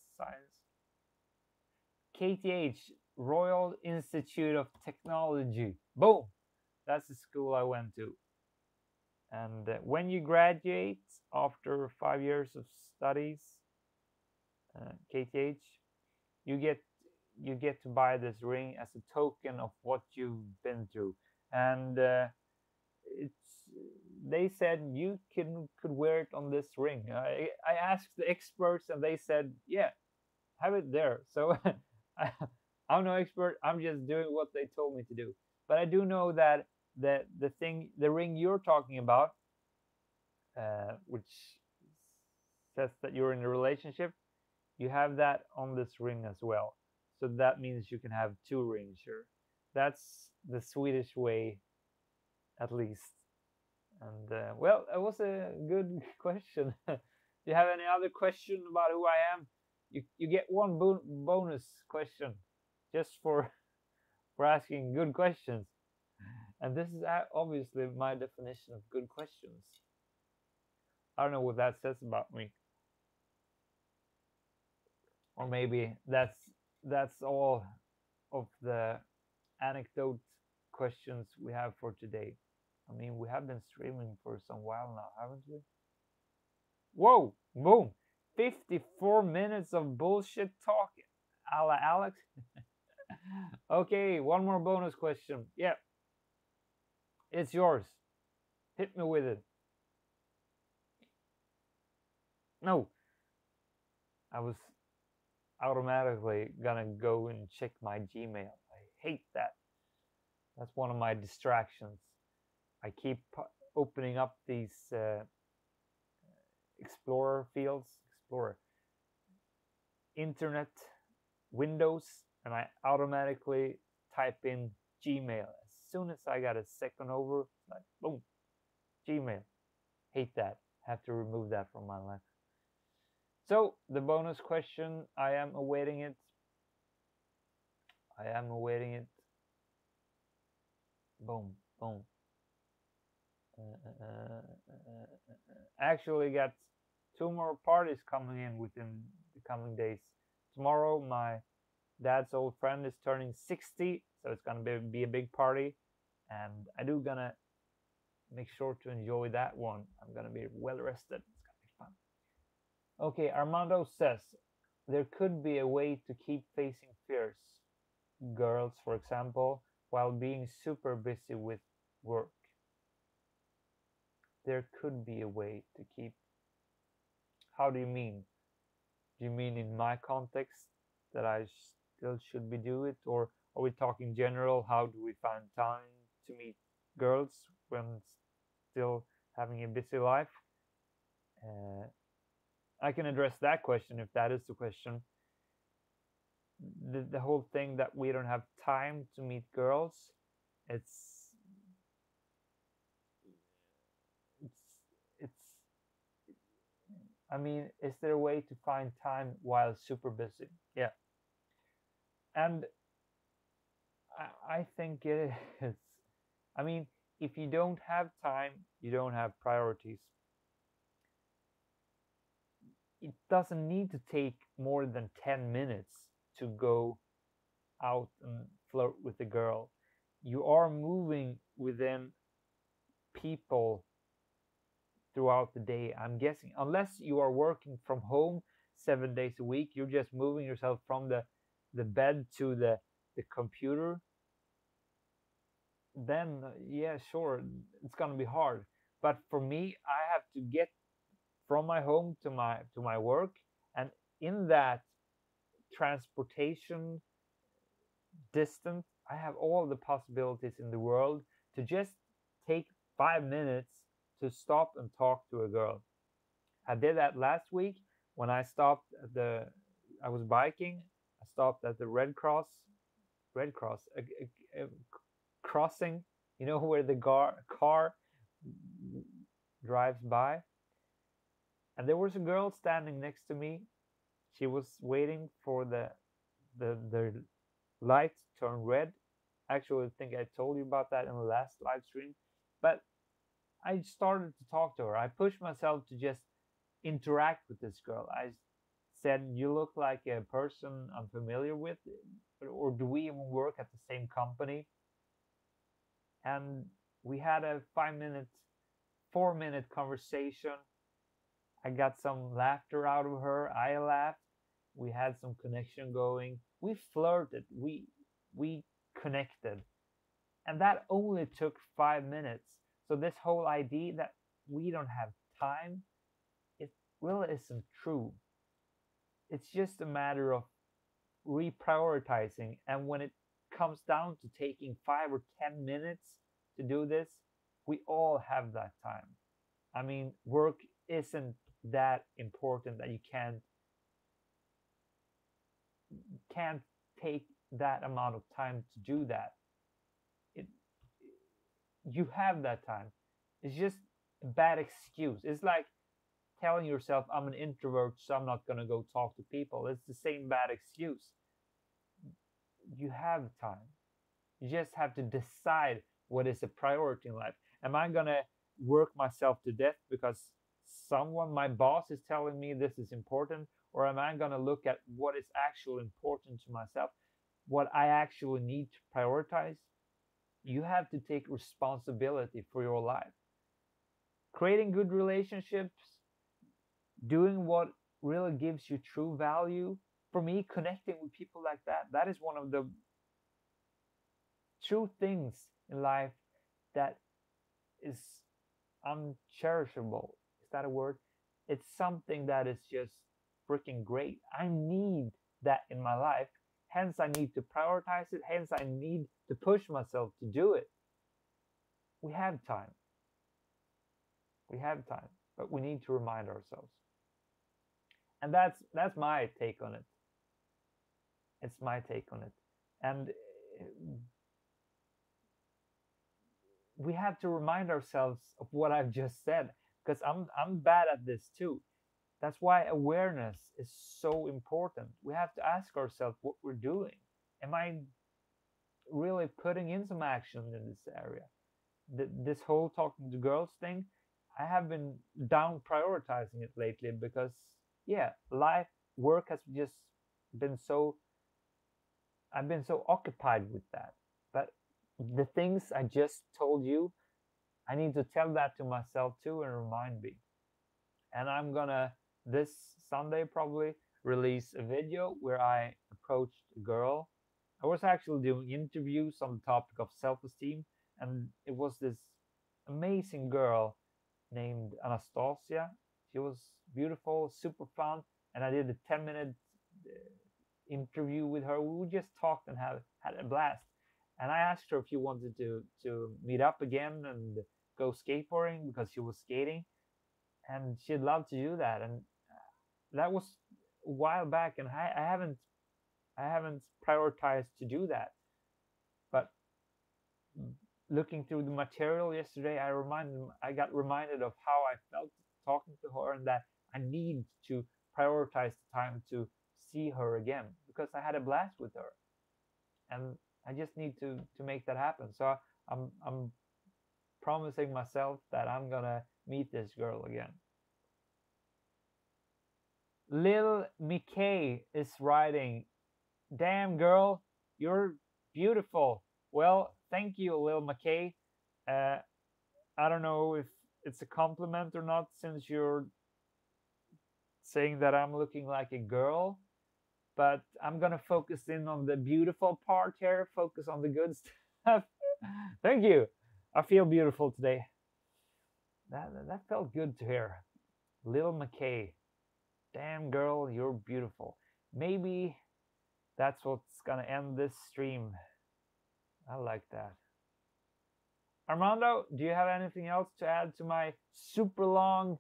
KTH, Royal Institute of Technology. Boom! That's the school I went to. And when you graduate after 5 years of studies, KTH, you get to buy this ring as a token of what you've been through. And they said you could wear it on this ring. I asked the experts and they said, yeah, have it there. So I'm no expert. I'm just doing what they told me to do. But I do know that the ring you're talking about, which says that you're in a relationship, you have that on this ring as well. So that means you can have two rings here. That's the Swedish way, at least. And well, it was a good question. Do you have any other question about who I am? You get one bonus question just for asking good questions. And this is obviously my definition of good questions. I don't know what that says about me. Or maybe that's all of the anecdote questions we have for today. I mean, we have been streaming for some while now, haven't we? Whoa, boom. 54 minutes of bullshit talking. A la Alex. Okay, one more bonus question. Yeah, it's yours. Hit me with it. No, I was automatically gonna go and check my Gmail. I hate that. That's one of my distractions. I keep opening up these Explorer fields, Explorer internet windows, and I automatically type in Gmail. As soon as I got a second over, like boom, Gmail. Hate that. Have to remove that from my life. So the bonus question, I am awaiting it. I am awaiting it. Boom, boom. Actually got two more parties coming in within the coming days. Tomorrow, my dad's old friend is turning 60, so it's gonna be a big party, and I do gonna make sure to enjoy that one. I'm gonna be well rested. It's gonna be fun. Okay, Armando says there could be a way to keep facing fears, girls, for example, while being super busy with work. There could be a way to keep. How do you mean? Do you mean in my context that I still should be do it, or are we talking general? How do we find time to meet girls when still having a busy life? Uh, I can address that question if that is the question. The whole thing that we don't have time to meet girls, it's it's it's I mean, is there a way to find time while super busy? Yeah. And I think it is. I mean, if you don't have time, you don't have priorities. It doesn't need to take more than 10 minutes to go out and flirt with a girl. You are moving within people throughout the day, I'm guessing. Unless you are working from home 7 days a week, you're just moving yourself from the bed to the computer, then yeah, sure, it's gonna be hard. But for me, I have to get from my home to my work, and in that transportation distance, I have all the possibilities in the world to just take 5 minutes to stop and talk to a girl. I did that last week when I stopped at I was biking. I stopped at the Red Cross, a crossing, where the car drives by. And there was a girl standing next to me. She was waiting for the light to turn red. Actually, I think I told you about that in the last live stream. But I started to talk to her. I pushed myself to just interact with this girl. I said, "You look like a person I'm familiar with, or do we even work at the same company?" And we had a 5 minute, 4 minute conversation. I got some laughter out of her. I laughed. We had some connection going. We flirted. We connected. And that only took 5 minutes. So this whole idea that we don't have time, it really isn't true. It's just a matter of reprioritizing. And when it comes down to taking 5 or 10 minutes to do this, we all have that time. I mean, work isn't that important that you can't take that amount of time to do that. It You have that time. It's just a bad excuse. It's like telling yourself, I'm an introvert, so I'm not going to go talk to people. It's the same bad excuse. You have time. You just have to decide what is a priority in life. Am I going to work myself to death because my boss is telling me this is important? or am I going to look at what is actually important to myself, what I actually need to prioritize? You have to take responsibility for your life. Creating good relationships, doing what really gives you true value. For me, connecting with people like that, that is one of the true things in life that is uncherishable. Is that a word? It's something that is just freaking great. I need that in my life. Hence, I need to prioritize it. Hence, I need to push myself to do it. We have time. We have time, but we need to remind ourselves. And that's my take on it. It's my take on it. And we have to remind ourselves of what I've just said, because I'm bad at this too. That's why awareness is so important. We have to ask ourselves what we're doing. Am I really putting in some action in this area? This whole talking to girls thing, I have been down prioritizing it lately because, yeah, life, work has just been so, I've been so occupied with that. But the things I just told you, I need to tell that to myself too and remind me. And I'm gonna, this Sunday probably, release a video where I approached a girl. I was actually doing interviews on the topic of self-esteem, and it was this amazing girl named Anastasia. She was beautiful, super fun, and I did a 10-minute interview with her. We just talked and had a blast. And I asked her if she wanted to meet up again and go skateboarding because she was skating, and she'd love to do that. And that was a while back, and I haven't prioritized to do that. But looking through the material yesterday, I got reminded of how I felt talking to her, and that I need to prioritize the time to see her again because I had a blast with her, and I just need to make that happen. So I'm promising myself that I'm gonna meet this girl again. Lil McKay is writing, "Damn girl, you're beautiful." Well, thank you, Lil McKay. Uh, I don't know if it's a compliment or not, since you're saying that I'm looking like a girl, but I'm gonna focus in on the beautiful part here, focus on the good stuff. Thank you. I feel beautiful today. That felt good to hear. Lil McKay, damn girl, you're beautiful. Maybe that's what's gonna end this stream. I like that. Armando, do you have anything else to add to my super long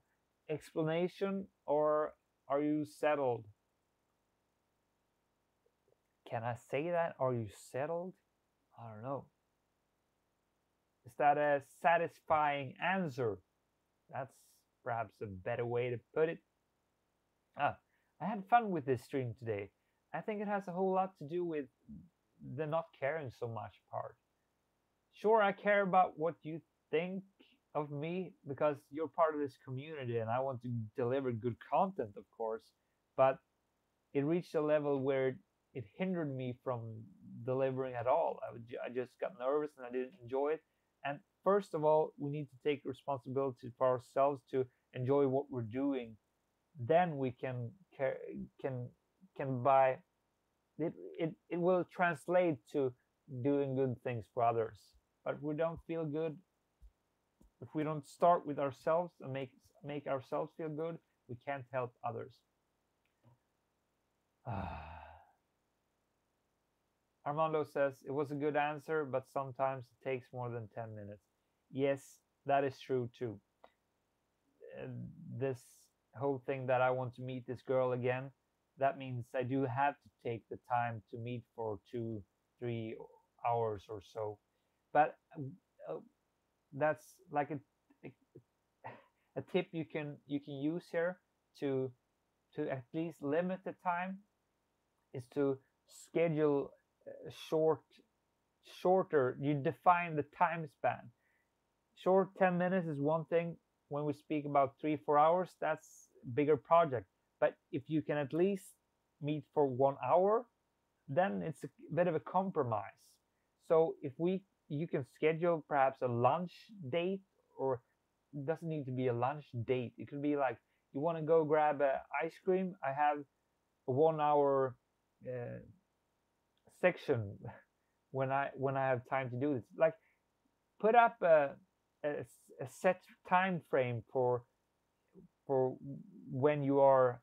explanation, or are you settled? Can I say that? Are you settled? I don't know. Is that a satisfying answer? That's perhaps a better way to put it. I had fun with this stream today. I think it has a whole lot to do with the not caring so much part. Sure, I care about what you think of me because you're part of this community and I want to deliver good content, of course, but it reached a level where it hindered me from delivering at all. I just got nervous and I didn't enjoy it. And first of all, we need to take responsibility for ourselves to enjoy what we're doing. Then we can buy it. It will translate to doing good things for others. But if we don't feel good, if we don't start with ourselves and make ourselves feel good, we can't help others. Armando says it was a good answer, but sometimes it takes more than 10 minutes. Yes, that is true too. This whole thing that I want to meet this girl again, that means I do have to take the time to meet for 2-3 hours or so. But that's like a tip you can use here to at least limit the time, is to schedule shorter. You define the time span. Short 10 minutes is one thing. When we speak about 3-4 hours, that's a bigger project. But if you can at least meet for 1 hour, then it's a bit of a compromise. So if we you can schedule perhaps a lunch date, or it doesn't need to be a lunch date. It could be like, you want to go grab a ice cream. I have a 1 hour uh, section when I have time to do this. Like, put up a, a set time frame for when you are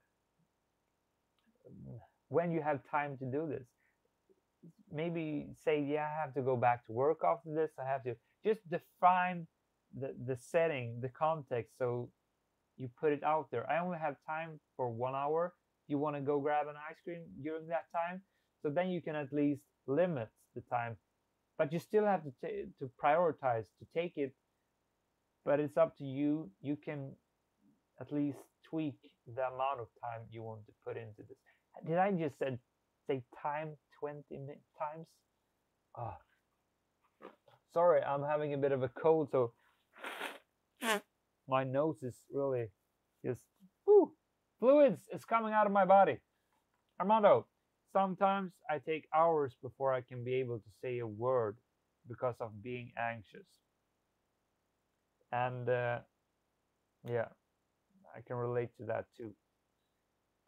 when you have time to do this. Maybe say, yeah, I have to go back to work after this. I have to just define the setting, the context, so you put it out there. I only have time for 1 hour. You want to go grab an ice cream during that time? So then you can at least limit the time, but you still have to prioritize to take it. But it's up to you. You can at least tweak the amount of time you want to put into this. Did I just say time 20 times? Oh, sorry, I'm having a bit of a cold, so my nose is really just, whew, fluids is coming out of my body. Armando, sometimes I take hours before I can be able to say a word because of being anxious. And yeah, I can relate to that too.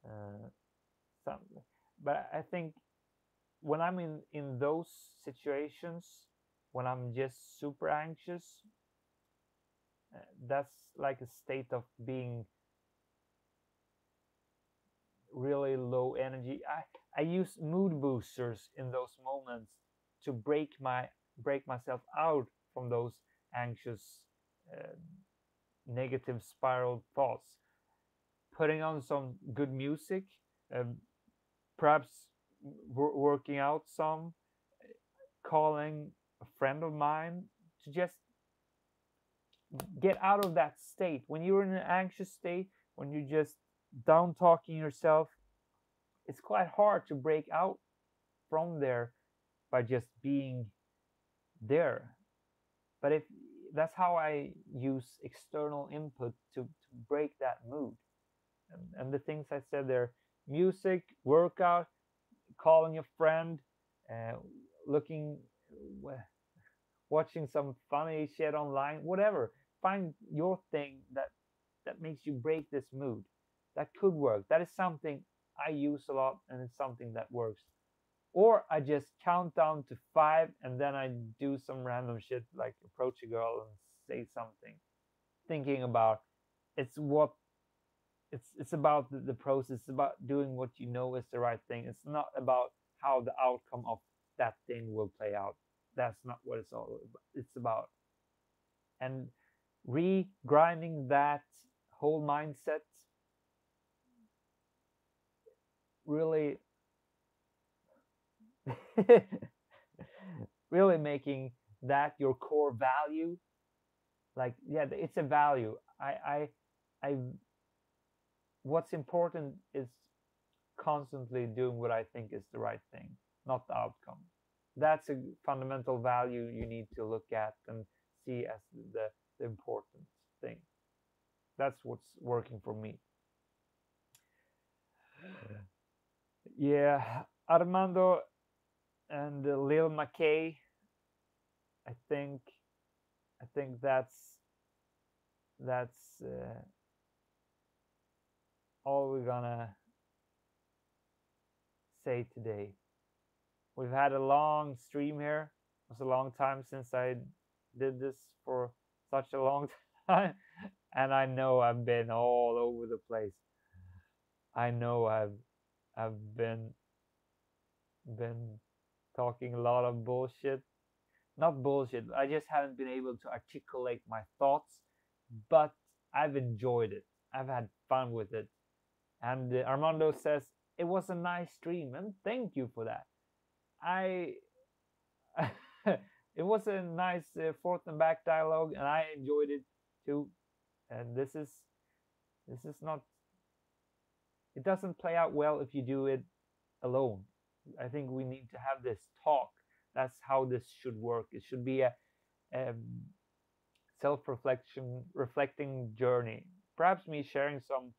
Uh, some, but I think when I'm in those situations, when I'm just super anxious, that's like a state of being really low energy. I use mood boosters in those moments to break myself out from those anxious, uh, negative spiral thoughts. Putting on some good music, um, perhaps working out some, calling a friend of mine to just get out of that state. When you're in an anxious state, when you're just down talking yourself, it's quite hard to break out from there by just being there. But if that's how I use external input to break that mood. And the things I said there: music, workout, calling a friend, uh, looking, watching some funny shit online, whatever. Find your thing that makes you break this mood. That could work. That is something I use a lot, and it's something that works. Or I just count down to 5, and then I do some random shit like approach a girl and say something, thinking about it's what it's about the process. It's about doing what you know is the right thing. It's not about how the outcome of that thing will play out. That's not what it's all about. It's about, and re-grinding that whole mindset, really really making that your core value. Like, yeah, it's a value. I What's important is constantly doing what I think is the right thing, not the outcome. That's a fundamental value you need to look at and see as the important thing. That's what's working for me. Yeah, Armando and Lil McKay. I think I think that's all we're gonna say today. We've had a long stream here. It was a long time since I did this for such a long time, and I know I've been all over the place. I know I've been talking a lot of bullshit. Not bullshit. I just haven't been able to articulate my thoughts, but I've enjoyed it. I've had fun with it. And Armando says it was a nice stream, and thank you for that. I it was a nice forth and back dialogue, and I enjoyed it too. And this is not. It doesn't play out well if you do it alone. I think we need to have this talk. That's how this should work. It should be a self-reflecting journey. Perhaps me sharing some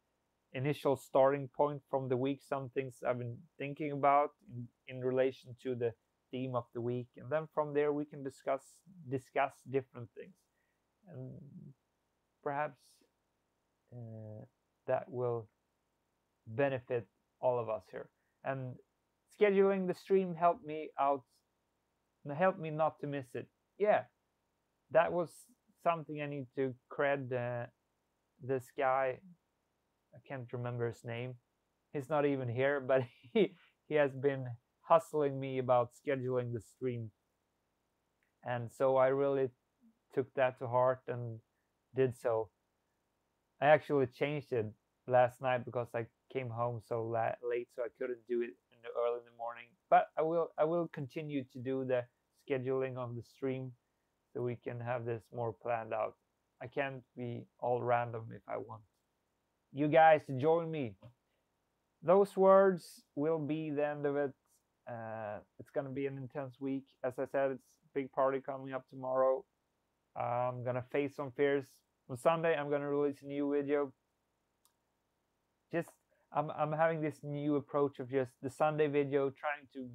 initial starting point from the week, some things I've been thinking about in relation to the theme of the week, and then from there we can discuss different things, and perhaps uh, that will benefit all of us here. And scheduling the stream helped me out, helped me not to miss it. Yeah, that was something I need to cred this guy. I can't remember his name. He's not even here, but he has been hustling me about scheduling the stream, and so I really took that to heart and did so. I actually changed it last night because I came home so late, so I couldn't do it in the early in the morning. But I will continue to do the scheduling of the stream so we can have this more planned out. I can't be all random if I want you guys to join me. Those words will be the end of it. It's gonna be an intense week. As I said, it's a big party coming up tomorrow. I'm gonna face some fears. On Sunday, I'm gonna release a new video. Just I'm having this new approach of just the Sunday video, trying to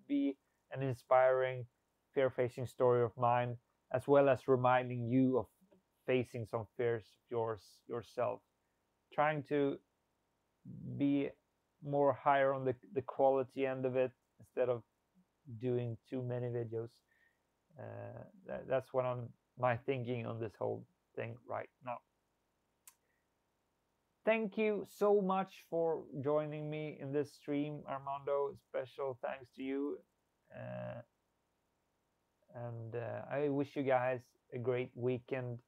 be an inspiring fear-facing story of mine, as well as reminding you of facing some fears of yourself. Trying to be more higher on the quality end of it instead of doing too many videos. That's what I'm my thinking on this whole thing right now. Thank you so much for joining me in this stream, Armando. Special thanks to you. Uh, and I wish you guys a great weekend.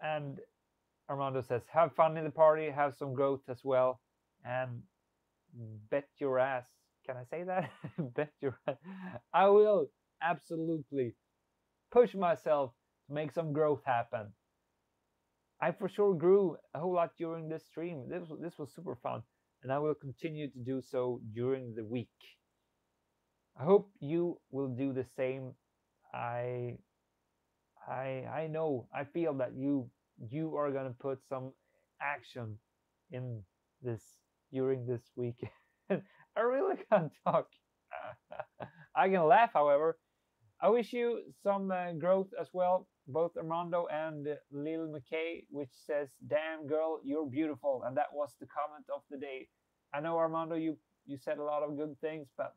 And Armando says, have fun in the party, have some growth as well, and bet your ass. Can I say that? Bet your ass. I will absolutely push myself to make some growth happen. I for sure grew a whole lot during this stream. This was super fun, and I will continue to do so during the week. I hope you will do the same. I I know, I feel that you are gonna put some action in this during this week. I really can't talk. I can laugh, however. I wish you some growth as well, both Armando and Lil McKay, which says, "Damn girl, you're beautiful," and that was the comment of the day. I know, Armando, you said a lot of good things, but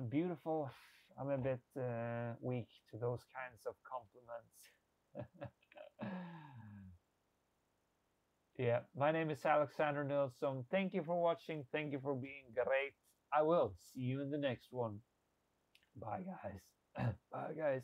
beautiful. I'm a bit weak to those kinds of compliments. Yeah, my name is Alexander Nilsson. Thank you for watching. Thank you for being great. I will see you in the next one. Bye, guys. Bye, guys.